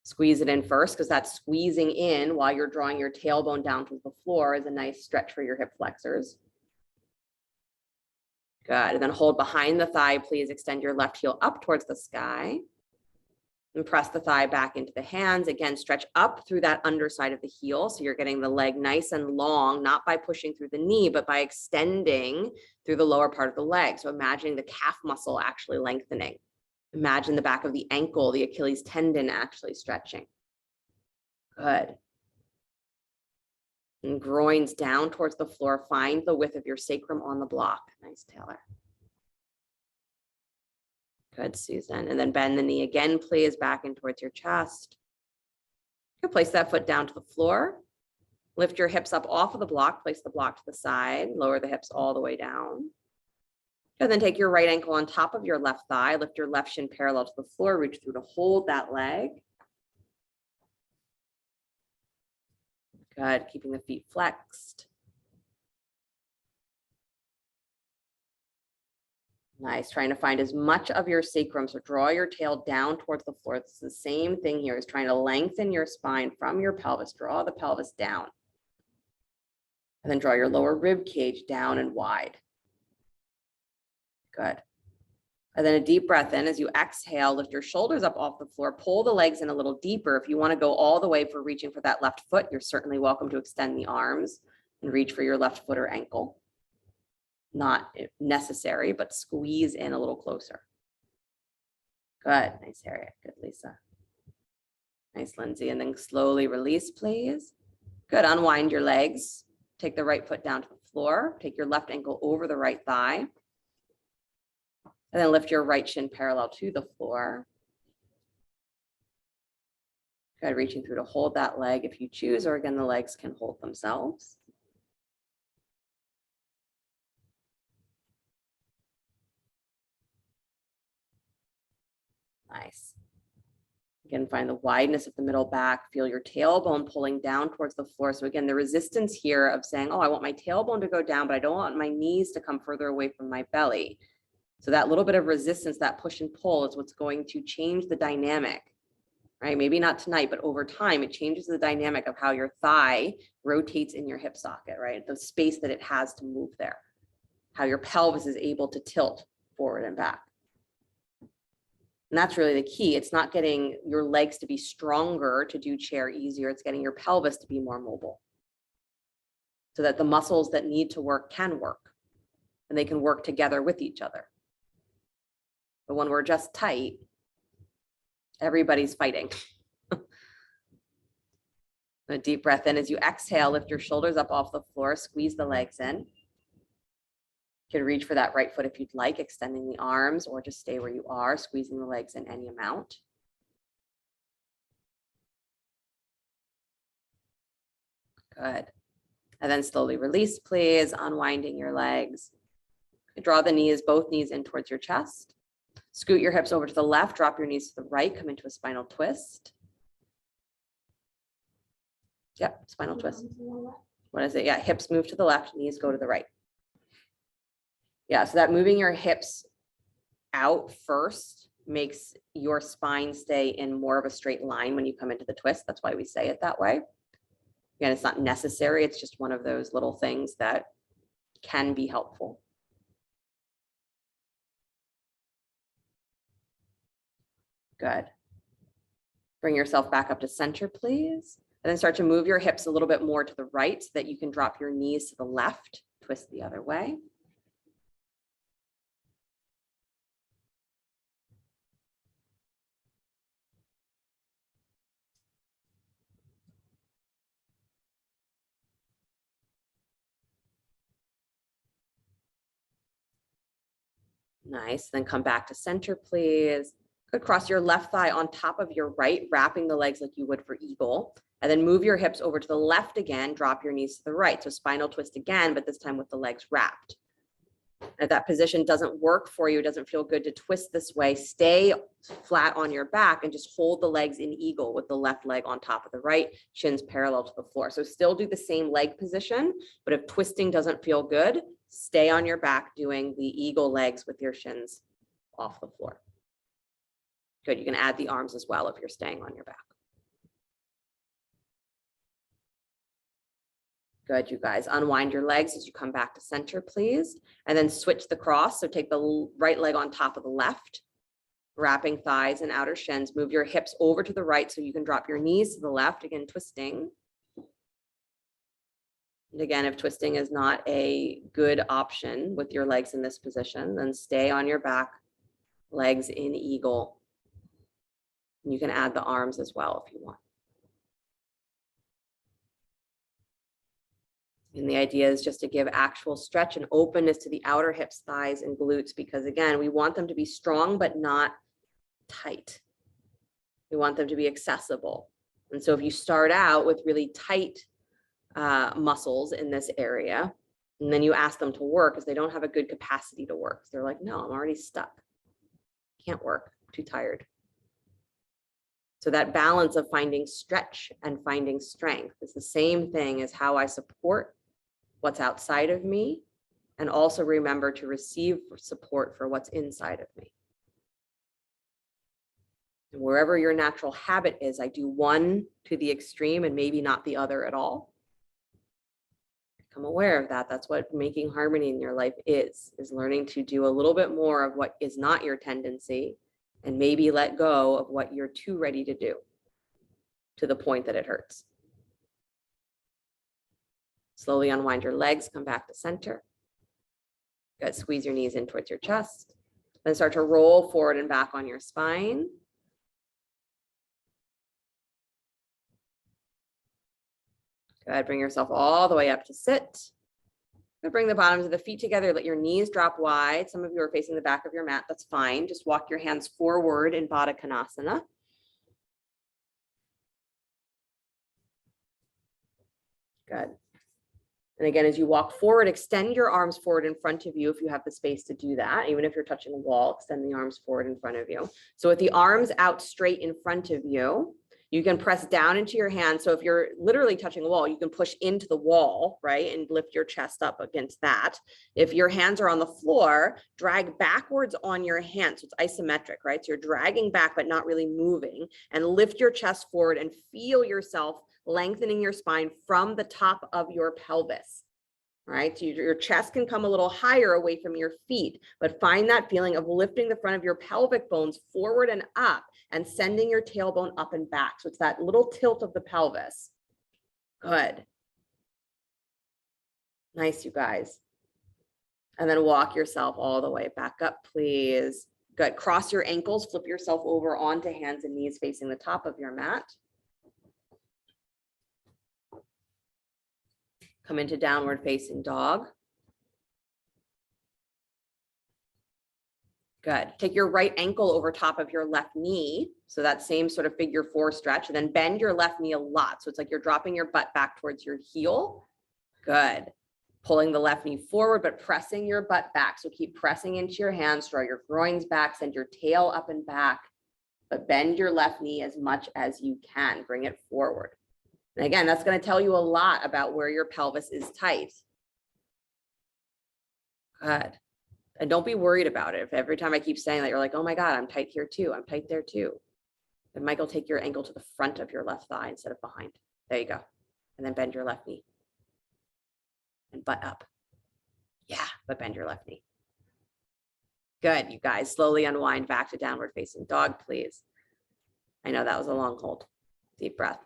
Squeeze it in first, because that squeezing in while you're drawing your tailbone down to the floor is a nice stretch for your hip flexors. Good. And then hold behind the thigh, please. Extend your left heel up towards the sky. And press the thigh back into the hands. Again, stretch up through that underside of the heel. So you're getting the leg nice and long, not by pushing through the knee, but by extending through the lower part of the leg. So imagining the calf muscle actually lengthening. Imagine the back of the ankle, the Achilles tendon actually stretching. Good. And groins down towards the floor. Find the width of your sacrum on the block. Nice, Taylor. Good, Susan. And then bend the knee again, please, back in towards your chest. You can place that foot down to the floor. Lift your hips up off of the block. Place the block to the side. Lower the hips all the way down. And then take your right ankle on top of your left thigh. Lift your left shin parallel to the floor. Reach through to hold that leg. Good. Keeping the feet flexed. Nice. Trying to find as much of your sacrum. So draw your tail down towards the floor. It's the same thing here, is trying to lengthen your spine from your pelvis. Draw the pelvis down. And then draw your lower rib cage down and wide. Good. And then a deep breath in. As you exhale, lift your shoulders up off the floor. Pull the legs in a little deeper. If you want to go all the way for reaching for that left foot, you're certainly welcome to extend the arms and reach for your left foot or ankle. Not necessary, but squeeze in a little closer. Good. Nice, Harriet. Good, Lisa. Nice, Lindsay. And then slowly release, please. Good. Unwind your legs. Take the right foot down to the floor. Take your left ankle over the right thigh. And then lift your right shin parallel to the floor. Good. Reaching through to hold that leg if you choose, or again, the legs can hold themselves. Nice. Again, find the wideness of the middle back. Feel your tailbone pulling down towards the floor. So again, the resistance here of saying, oh, I want my tailbone to go down, but I don't want my knees to come further away from my belly. So that little bit of resistance, that push and pull, is what's going to change the dynamic, right? Maybe not tonight, but over time, it changes the dynamic of how your thigh rotates in your hip socket, right? The space that it has to move there, how your pelvis is able to tilt forward and back. And that's really the key. It's not getting your legs to be stronger to do chair easier. It's getting your pelvis to be more mobile so that the muscles that need to work can work and they can work together with each other. But when we're just tight, everybody's fighting. A deep breath in. As you exhale, lift your shoulders up off the floor, squeeze the legs in. You can reach for that right foot if you'd like, extending the arms, or just stay where you are, squeezing the legs in any amount. Good. And then slowly release, please, unwinding your legs. Draw the knees, both knees in towards your chest. Scoot your hips over to the left, drop your knees to the right, come into a spinal twist. Yep, spinal twist. What is it? Yeah, hips move to the left, knees go to the right. Yeah, so that moving your hips out first makes your spine stay in more of a straight line when you come into the twist. That's why we say it that way. Again, it's not necessary. It's just one of those little things that can be helpful. Good. Bring yourself back up to center, please. And then start to move your hips a little bit more to the right so that you can drop your knees to the left, twist the other way. Nice. Then come back to center, please. Good. Cross your left thigh on top of your right, wrapping the legs like you would for eagle. And then move your hips over to the left again, drop your knees to the right. So spinal twist again, but this time with the legs wrapped. If that position doesn't work for you, doesn't feel good to twist this way, stay flat on your back and just hold the legs in eagle with the left leg on top of the right, shins parallel to the floor. So still do the same leg position, but if twisting doesn't feel good, stay on your back doing the eagle legs with your shins off the floor. Good. You can add the arms as well if you're staying on your back. Good, you guys. Unwind your legs as you come back to center, please. And then switch the cross. So take the right leg on top of the left. wrapping thighs and outer shins. Move your hips over to the right so you can drop your knees to the left, again, twisting. And again, if twisting is not a good option with your legs in this position, then stay on your back, legs in eagle. You can add the arms as well if you want. And the idea is just to give actual stretch and openness to the outer hips, thighs, and glutes, because again, we want them to be strong, but not tight. We want them to be accessible. And so if you start out with really tight muscles in this area, and then you ask them to work because they don't have a good capacity to work. They're like, no, I'm already stuck. Can't work, too tired. So that balance of finding stretch and finding strength is the same thing as how I support what's outside of me, and also remember to receive support for what's inside of me. And wherever your natural habit is, I do one to the extreme and maybe not the other at all. Become aware of that. That's what making harmony in your life is learning to do a little bit more of what is not your tendency and maybe let go of what you're too ready to do to the point that it hurts. Slowly unwind your legs, come back to center. Good, squeeze your knees in towards your chest. Then start to roll forward and back on your spine. Good, bring yourself all the way up to sit. Bring the bottoms of the feet together, let your knees drop wide. Some of you are facing the back of your mat, that's fine. Just walk your hands forward in Badakanasana. Good. And again, as you walk forward, extend your arms forward in front of you if you have the space to do that. Even if you're touching a wall, extend the arms forward in front of you. So with the arms out straight in front of you, you can press down into your hands. So if you're literally touching a wall, you can push into the wall, right? And lift your chest up against that. If your hands are on the floor, drag backwards on your hands. So it's isometric, right? So you're dragging back, but not really moving, and lift your chest forward and feel yourself lengthening your spine from the top of your pelvis, right? So your chest can come a little higher away from your feet, but find that feeling of lifting the front of your pelvic bones forward and up and sending your tailbone up and back. So it's that little tilt of the pelvis. Good. Nice, you guys. And then walk yourself all the way back up, please. Good. Cross your ankles, flip yourself over onto hands and knees facing the top of your mat. Come into downward facing dog. Good. Take your right ankle over top of your left knee. So that same sort of figure four stretch, and then bend your left knee a lot. So it's like you're dropping your butt back towards your heel. Good. Pulling the left knee forward, but pressing your butt back. So keep pressing into your hands, draw your groins back, send your tail up and back, but bend your left knee as much as you can. Bring it forward. And again, that's going to tell you a lot about where your pelvis is tight. Good. And don't be worried about it. If every time I keep saying that, you're like, oh my God, I'm tight here too. I'm tight there too. Then Michael, take your ankle to the front of your left thigh instead of behind. There you go. And then bend your left knee. And butt up. Yeah, but bend your left knee. Good, you guys. Slowly unwind back to downward facing dog, please. I know that was a long hold. Deep breath.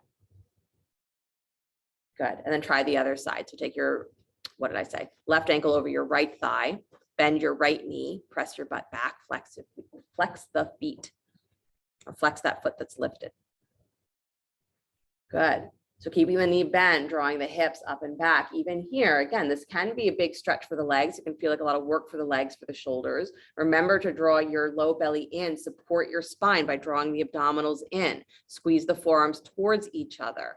Good. And then try the other side. So take your, what did I say? Left ankle over your right thigh. Bend your right knee. Press your butt back. Flex the feet. Or flex that foot that's lifted. Good. So keeping the knee bent, drawing the hips up and back. Even here, again, this can be a big stretch for the legs. It can feel like a lot of work for the legs, for the shoulders. Remember to draw your low belly in, support your spine by drawing the abdominals in. Squeeze the forearms towards each other.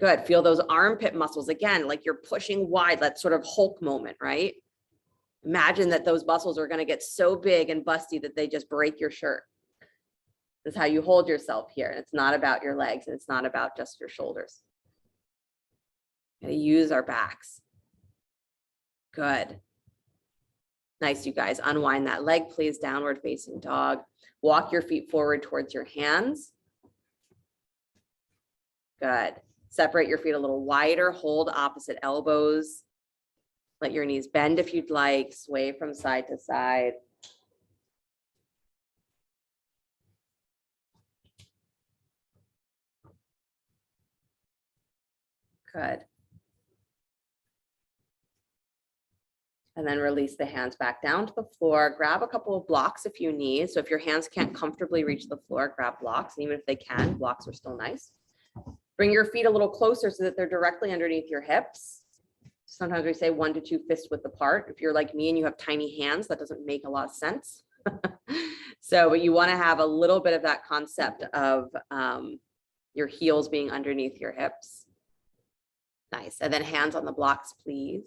Good. Feel those armpit muscles again, like you're pushing wide, that sort of Hulk moment, right? Imagine that those muscles are going to get so big and busty that they just break your shirt. That's how you hold yourself here. And it's not about your legs, and it's not about just your shoulders. Gotta use our backs. Good. Nice, you guys. Unwind that leg, please. Downward facing dog. Walk your feet forward towards your hands. Good. Separate your feet a little wider. Hold opposite elbows. Let your knees bend if you'd like. Sway from side to side. Good. And then release the hands back down to the floor. Grab a couple of blocks if you need. So if your hands can't comfortably reach the floor, grab blocks. And even if they can, blocks are still nice. Bring your feet a little closer so that they're directly underneath your hips. Sometimes we say 1 to 2 fist width apart. If you're like me and you have tiny hands, that doesn't make a lot of sense. But you want to have a little bit of that concept of your heels being underneath your hips. Nice. And then hands on the blocks, please.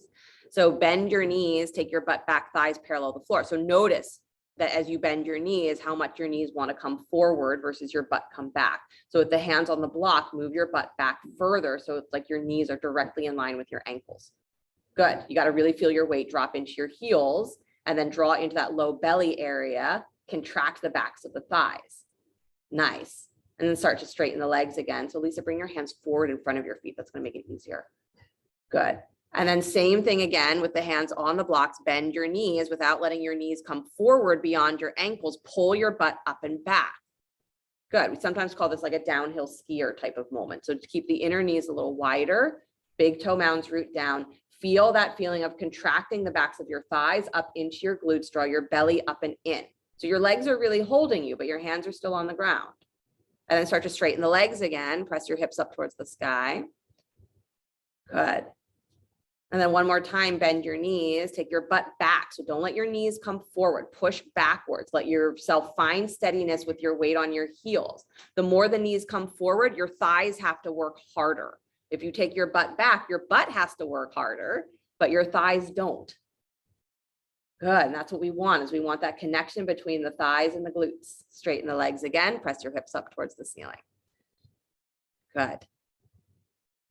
So bend your knees, take your butt back, thighs parallel the floor. So notice that as you bend your knees, how much your knees want to come forward versus your butt come back. So with the hands on the block, move your butt back further. So it's like your knees are directly in line with your ankles. Good. You got to really feel your weight drop into your heels and then draw into that low belly area, contract the backs of the thighs. Nice. And then start to straighten the legs again. So Lisa, bring your hands forward in front of your feet. That's going to make it easier. Good. And then same thing again with the hands on the blocks, bend your knees without letting your knees come forward beyond your ankles, pull your butt up and back. Good. We sometimes call this like a downhill skier type of moment. So to keep the inner knees a little wider, big toe mounds root down, feel that feeling of contracting the backs of your thighs up into your glutes, draw your belly up and in. So your legs are really holding you, but your hands are still on the ground. And then start to straighten the legs again, press your hips up towards the sky. Good. And then one more time, bend your knees, take your butt back. So don't let your knees come forward, push backwards. Let yourself find steadiness with your weight on your heels. The more the knees come forward, your thighs have to work harder. If you take your butt back, your butt has to work harder, but your thighs don't. Good, and that's what we want, is we want that connection between the thighs and the glutes. Straighten the legs again, press your hips up towards the ceiling. Good.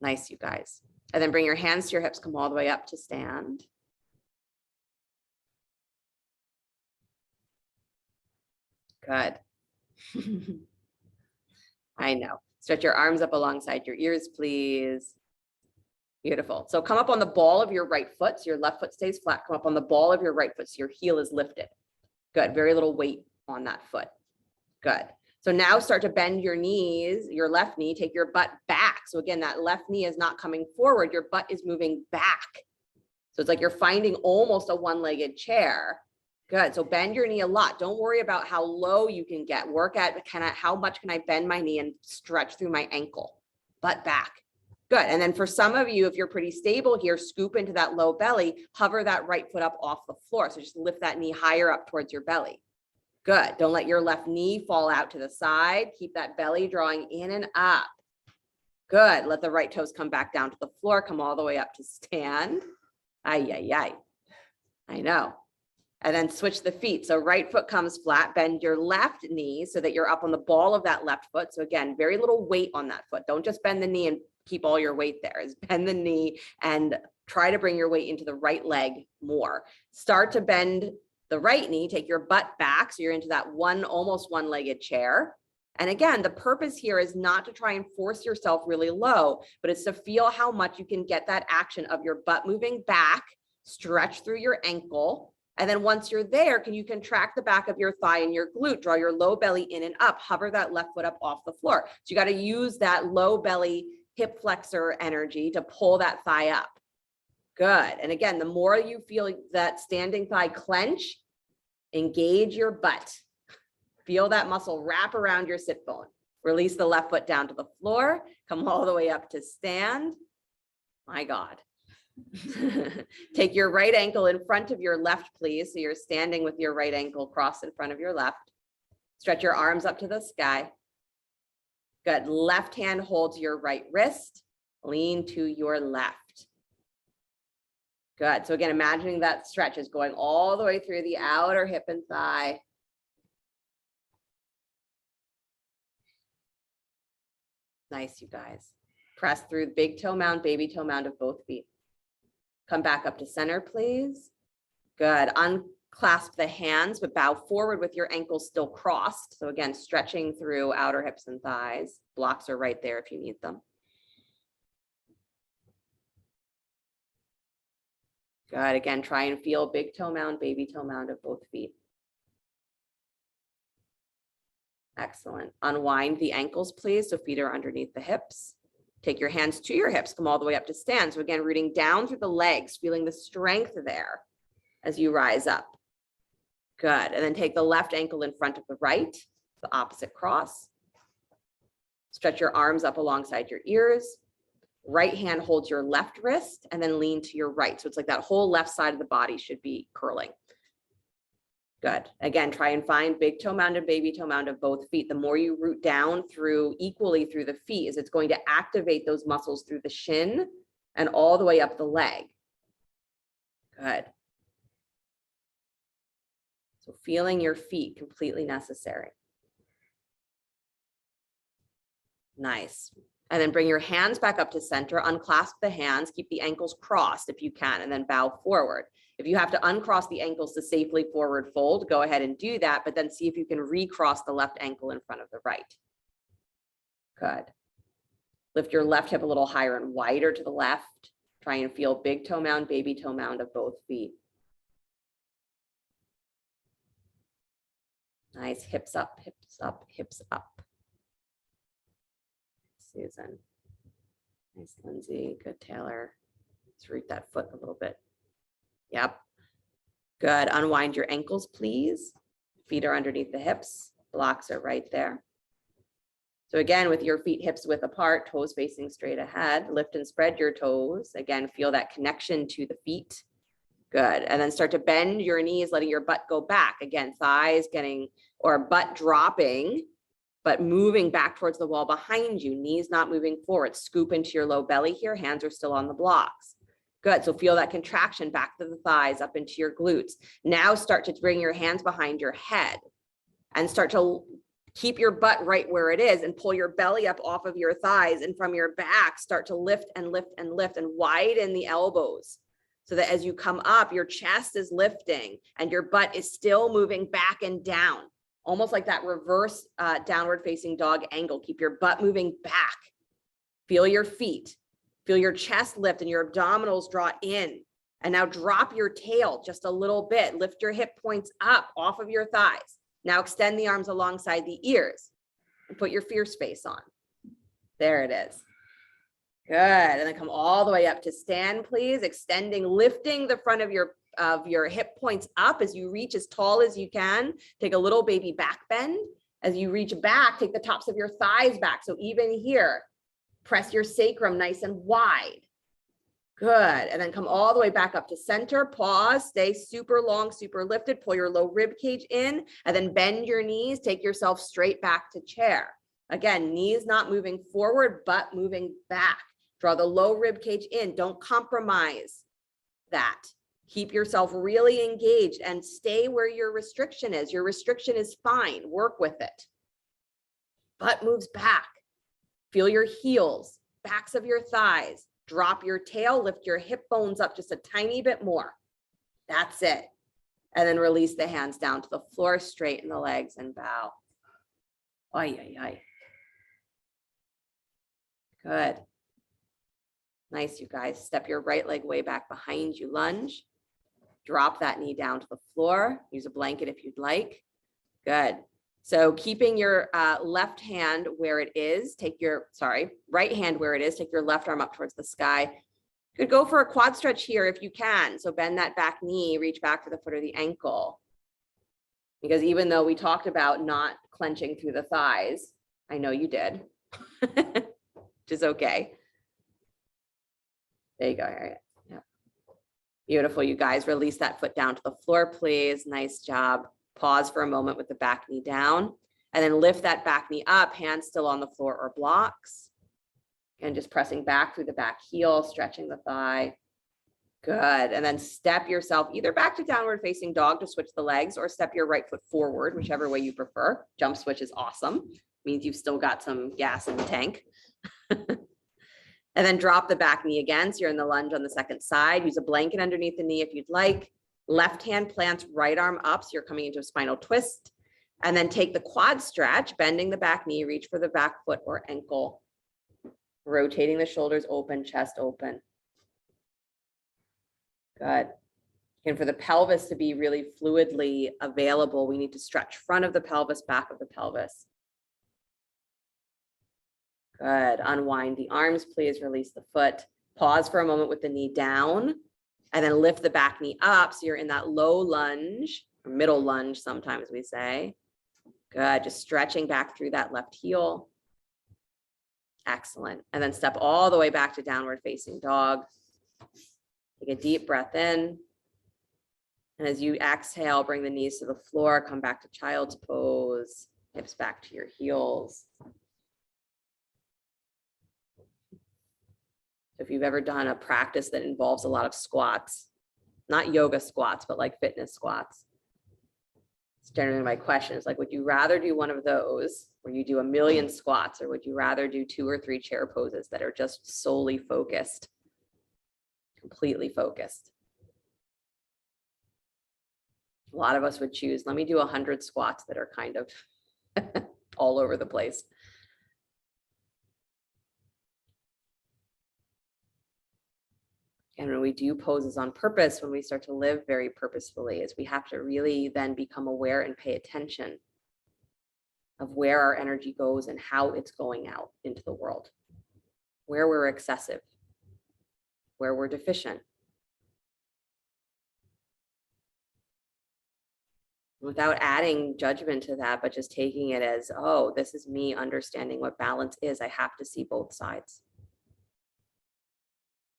Nice, you guys. And then bring your hands to your hips, come all the way up to stand. Good. I know. Stretch your arms up alongside your ears, please. Beautiful. So come up on the ball of your right foot. So your left foot stays flat. Come up on the ball of your right foot so your heel is lifted. Good. Very little weight on that foot. Good. So now start to bend your knees, your left knee, take your butt back. So again, that left knee is not coming forward. Your butt is moving back. So it's like you're finding almost a one-legged chair. Good. So bend your knee a lot. Don't worry about how low you can get. Work at how much can I bend my knee and stretch through my ankle, butt back. Good. And then for some of you, if you're pretty stable here, scoop into that low belly, hover that right foot up off the floor. So just lift that knee higher up towards your belly. Good. Don't let your left knee fall out to the side. Keep that belly drawing in and up. Good. Let the right toes come back down to the floor. Come all the way up to stand. Ay, ay, ay. I know. And then switch the feet. So right foot comes flat. Bend your left knee so that you're up on the ball of that left foot. So again, very little weight on that foot. Don't just bend the knee and keep all your weight there. Is bend the knee and try to bring your weight into the right leg more. Start to bend the right knee, take your butt back. So you're into that almost one-legged chair. And again, the purpose here is not to try and force yourself really low, but it's to feel how much you can get that action of your butt moving back, stretch through your ankle. And then once you're there, can you contract the back of your thigh and your glute, draw your low belly in and up, hover that left foot up off the floor. So you got to use that low belly hip flexor energy to pull that thigh up. Good. And again, the more you feel that standing thigh clench, engage your butt. Feel that muscle wrap around your sit bone. Release the left foot down to the floor. Come all the way up to stand. My God. Take your right ankle in front of your left, please. So you're standing with your right ankle crossed in front of your left. Stretch your arms up to the sky. Good. Left hand holds your right wrist. Lean to your left. Good. So again, imagining that stretch is going all the way through the outer hip and thigh. Nice, you guys. Press through the big toe mound, baby toe mound of both feet. Come back up to center, please. Good. Unclasp the hands, but bow forward with your ankles still crossed. So again, stretching through outer hips and thighs. Blocks are right there if you need them. Good. Again, try and feel big toe mound, baby toe mound of both feet. Excellent. Unwind the ankles, please. So feet are underneath the hips. Take your hands to your hips, come all the way up to stand. So again, rooting down through the legs, feeling the strength there as you rise up. Good. And then take the left ankle in front of the right, the opposite cross. Stretch your arms up alongside your ears. Right hand holds your left wrist and then lean to your right. So it's like that whole left side of the body should be curling. Good. Again, try and find big toe mound and baby toe mound of both feet. The more you root down through equally through the feet, is it's going to activate those muscles through the shin and all the way up the leg. Good. So feeling your feet completely necessary. Nice. And then bring your hands back up to center, unclasp the hands, keep the ankles crossed if you can, and then bow forward. If you have to uncross the ankles to safely forward fold, go ahead and do that, but then see if you can recross the left ankle in front of the right. Good. Lift your left hip a little higher and wider to the left. Try and feel big toe mound, baby toe mound of both feet. Nice, hips up, hips up, hips up. Susan. Nice, Lindsay. Good, Taylor. Let's root that foot a little bit. Yep. Good. Unwind your ankles, please. Feet are underneath the hips. Blocks are right there. So again, with your feet hips width apart, toes facing straight ahead, lift and spread your toes. Again, feel that connection to the feet. Good. And then start to bend your knees, letting your butt go back. Again, thighs getting, or butt dropping, but moving back towards the wall behind you, knees not moving forward. Scoop into your low belly here. Hands are still on the blocks. Good. So feel that contraction back to the thighs, up into your glutes. Now start to bring your hands behind your head and start to keep your butt right where it is and pull your belly up off of your thighs, and from your back, start to lift and lift and lift and widen the elbows so that as you come up, your chest is lifting and your butt is still moving back and down, almost like that reverse downward facing dog angle. Keep your butt moving back. Feel your feet, feel your chest lift and your abdominals draw in. And now drop your tail just a little bit. Lift your hip points up off of your thighs. Now extend the arms alongside the ears and put your fierce face on. There it is. Good. And then come all the way up to stand, please. Extending, lifting the front of your hip points up as you reach as tall as you can. Take a little baby back bend. As you reach back, take the tops of your thighs back. So even here, press your sacrum nice and wide. Good. And then come all the way back up to center. Pause, stay super long, super lifted. Pull your low rib cage in and then bend your knees. Take yourself straight back to chair. Again, knees not moving forward, but moving back. Draw the low rib cage in. Don't compromise that. Keep yourself really engaged and stay where your restriction is. Your restriction is fine. Work with it. Butt moves back. Feel your heels, backs of your thighs. Drop your tail, lift your hip bones up just a tiny bit more. That's it. And then release the hands down to the floor, straighten the legs and bow. Ay, ay, ay. Good. Nice, you guys. Step your right leg way back behind you, lunge. Drop that knee down to the floor. Use a blanket if you'd like. Good. So keeping your left hand where it is, right hand where it is, take your left arm up towards the sky. You could go for a quad stretch here if you can. So bend that back knee, reach back for the foot or the ankle. Because even though we talked about not clenching through the thighs, I know you did, which is okay. There you go, Harriet. Yeah. Beautiful, you guys. Release that foot down to the floor, please. Nice job. Pause for a moment with the back knee down and then lift that back knee up, hands still on the floor or blocks. And just pressing back through the back heel, stretching the thigh. Good. And then step yourself either back to downward facing dog to switch the legs or step your right foot forward, whichever way you prefer. Jump switch is awesome. Means you've still got some gas in the tank. And then drop the back knee again. So you're in the lunge on the second side. Use a blanket underneath the knee if you'd like. Left hand plants right arm up. So you're coming into a spinal twist. And then take the quad stretch, bending the back knee, reach for the back foot or ankle. Rotating the shoulders open, chest open. Good. And for the pelvis to be really fluidly available, we need to stretch front of the pelvis, back of the pelvis. Good. Unwind the arms, please. Release the foot. Pause for a moment with the knee down, and then lift the back knee up. So you're in that low lunge, or middle lunge, sometimes we say. Good. Just stretching back through that left heel. Excellent. And then step all the way back to downward facing dog. Take a deep breath in. And as you exhale, bring the knees to the floor, come back to child's pose, hips back to your heels. If you've ever done a practice that involves a lot of squats, not yoga squats, but like fitness squats, it's generally my question is like, would you rather do one of those where you do a million squats, or would you rather do 2 or 3 chair poses that are just solely focused, completely focused? A lot of us would choose, let me do 100 squats that are kind of all over the place. And when we do poses on purpose, when we start to live very purposefully, is we have to really then become aware and pay attention of where our energy goes and how it's going out into the world, where we're excessive, where we're deficient. Without adding judgment to that, but just taking it as, oh, this is me understanding what balance is. I have to see both sides.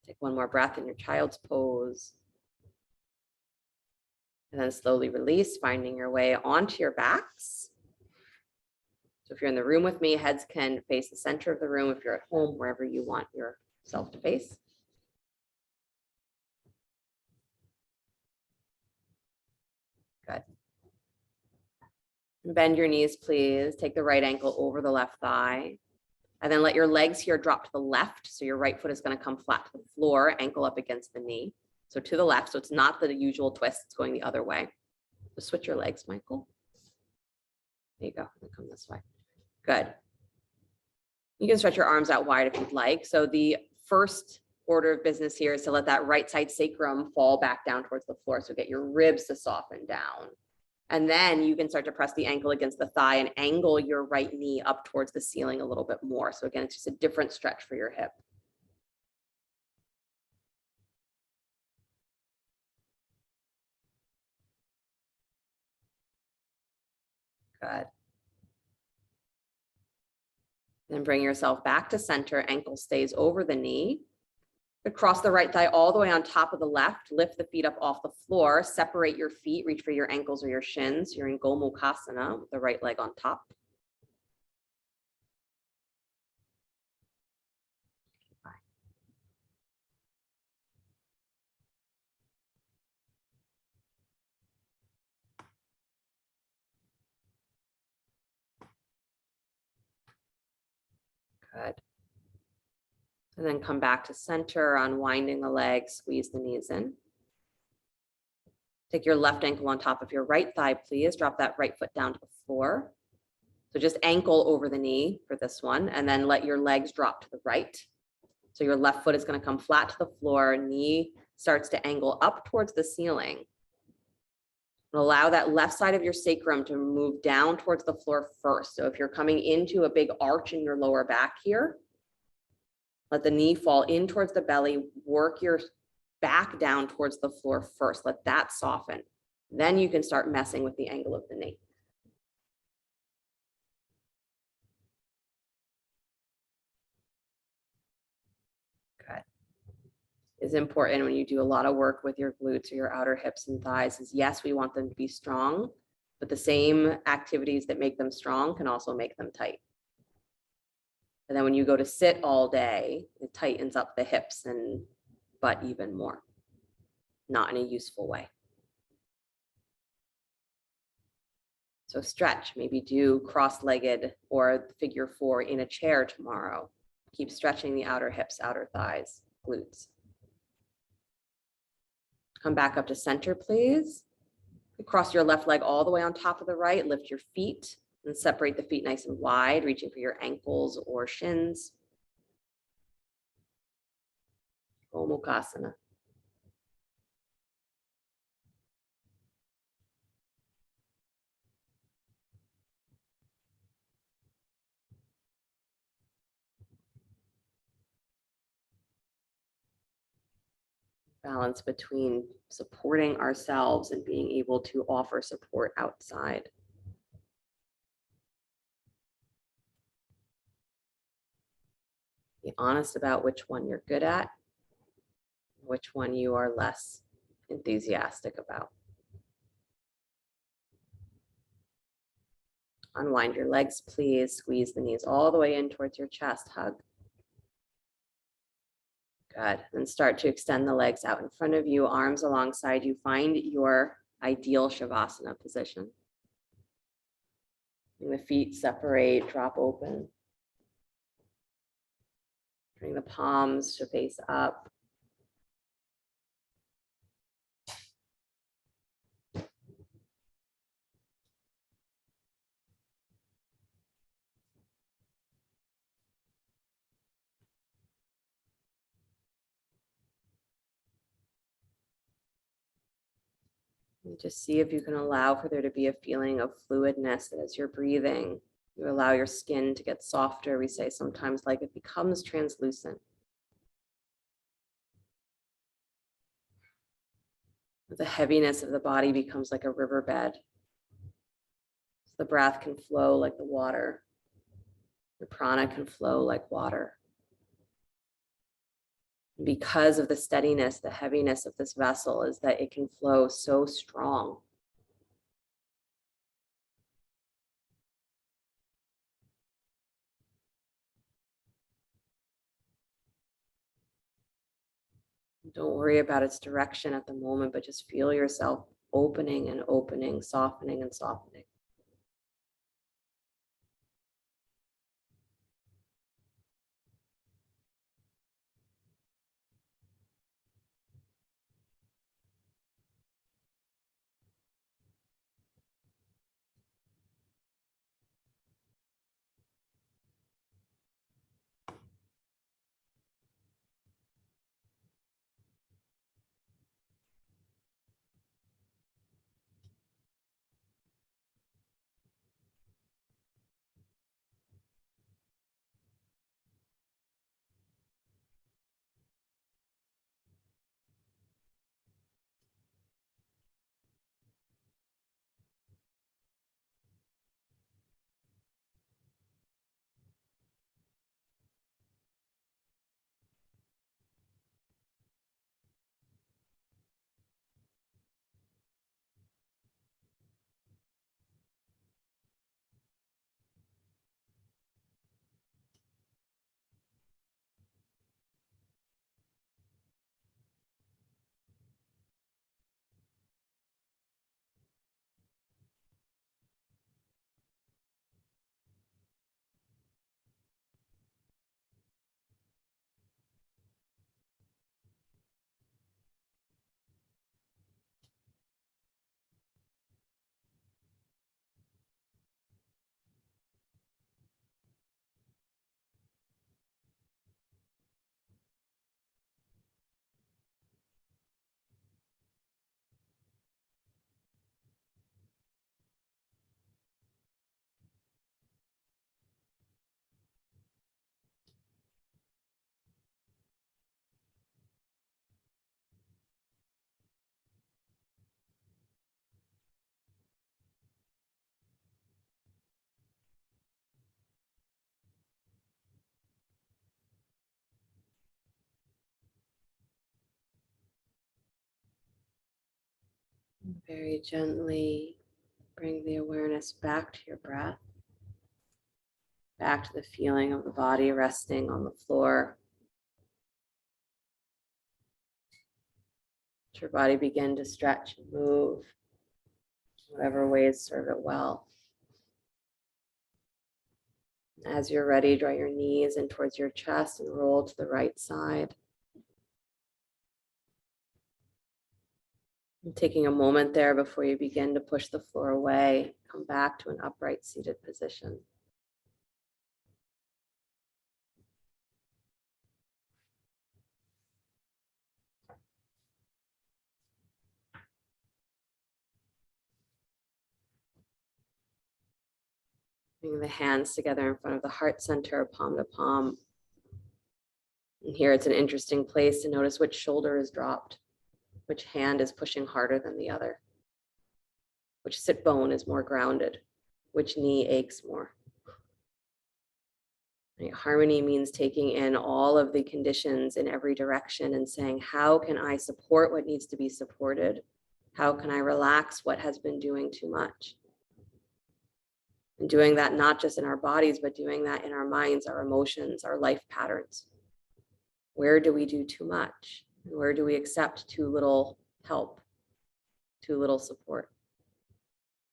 Take one more breath in your child's pose. And then slowly release, finding your way onto your backs. So if you're in the room with me, heads can face the center of the room. If you're at home, wherever you want yourself to face. Good. Bend your knees, please. Take the right ankle over the left thigh. And then let your legs here drop to the left. So your right foot is going to come flat to the floor, ankle up against the knee. So to the left. So it's not the usual twist. It's going the other way. So switch your legs, Michael. There you go. Come this way. Good. You can stretch your arms out wide if you'd like. So the first order of business here is to let that right side sacrum fall back down towards the floor. So get your ribs to soften down. And then you can start to press the ankle against the thigh and angle your right knee up towards the ceiling a little bit more. So again, it's just a different stretch for your hip. Good. Then bring yourself back to center. Ankle stays over the knee. Cross the right thigh all the way on top of the left. Lift the feet up off the floor. Separate your feet. Reach for your ankles or your shins. You're in Gomukhasana with the right leg on top. Good. And then come back to center, unwinding the legs, squeeze the knees in. Take your left ankle on top of your right thigh, please. Drop that right foot down to the floor. So just ankle over the knee for this one, and then let your legs drop to the right. So your left foot is going to come flat to the floor, knee starts to angle up towards the ceiling. And allow that left side of your sacrum to move down towards the floor first. So if you're coming into a big arch in your lower back here, let the knee fall in towards the belly, work your back down towards the floor first. Let that soften. Then you can start messing with the angle of the knee. Good. Is important when you do a lot of work with your glutes or your outer hips and thighs is yes, we want them to be strong, but the same activities that make them strong can also make them tight. And then when you go to sit all day, it tightens up the hips and butt even more, not in a useful way. So stretch, maybe do cross-legged or figure 4 in a chair tomorrow. Keep stretching the outer hips, outer thighs, glutes. Come back up to center, please. Cross your left leg all the way on top of the right, lift your feet and separate the feet nice and wide, reaching for your ankles or shins. Gomukhasana. Balance between supporting ourselves and being able to offer support outside. Be honest about which one you're good at, which one you are less enthusiastic about. Unwind your legs, please. Squeeze the knees all the way in towards your chest. Hug. Good. And start to extend the legs out in front of you, arms alongside you. Find your ideal Shavasana position. And the feet separate, drop open. Bring the palms to face up. And just see if you can allow for there to be a feeling of fluidness that as you're breathing, you allow your skin to get softer. We say sometimes like it becomes translucent. The heaviness of the body becomes like a riverbed. So the breath can flow like the water. The prana can flow like water. Because of the steadiness, the heaviness of this vessel is that it can flow so strong. Don't worry about its direction at the moment, but just feel yourself opening and opening, softening and softening. Very gently bring the awareness back to your breath, back to the feeling of the body resting on the floor. Let your body begin to stretch and move, whatever ways serve it well. As you're ready, draw your knees in towards your chest and roll to the right side. And taking a moment there before you begin to push the floor away, come back to an upright seated position. Bring the hands together in front of the heart center, palm to palm. And here it's an interesting place to notice which shoulder is dropped. Which hand is pushing harder than the other? Which sit bone is more grounded? Which knee aches more? Right? Harmony means taking in all of the conditions in every direction and saying, how can I support what needs to be supported? How can I relax what has been doing too much? And doing that not just in our bodies, but doing that in our minds, our emotions, our life patterns. Where do we do too much? And where do we accept too little help, too little support?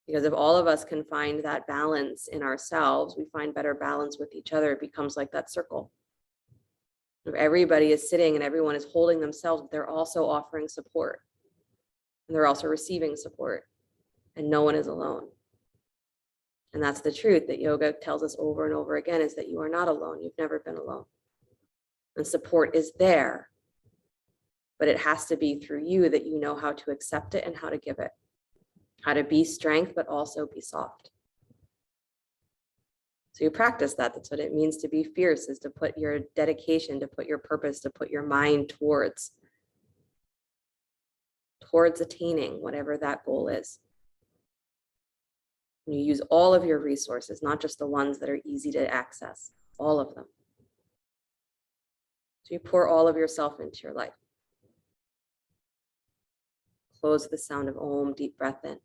Because if all of us can find that balance in ourselves, we find better balance with each other. It becomes like that circle. If everybody is sitting and everyone is holding themselves, they're also offering support. And they're also receiving support. And no one is alone. And that's the truth that yoga tells us over and over again, is that you are not alone. You've never been alone. And support is there. But it has to be through you that you know how to accept it and how to give it. How to be strength, but also be soft. So you practice that. That's what it means to be fierce, is to put your dedication, to put your purpose, to put your mind towards attaining whatever that goal is. And you use all of your resources, not just the ones that are easy to access, all of them. So you pour all of yourself into your life. Close the sound of Om, deep breath in.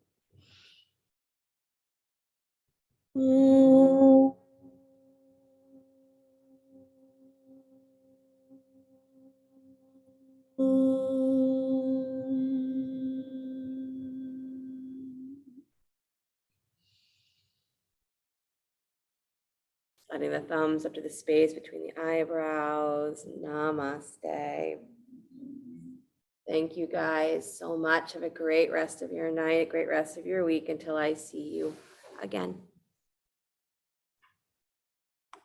Sliding the thumbs up to the space between the eyebrows. Namaste. Thank you guys so much. Have a great rest of your night, a great rest of your week until I see you again.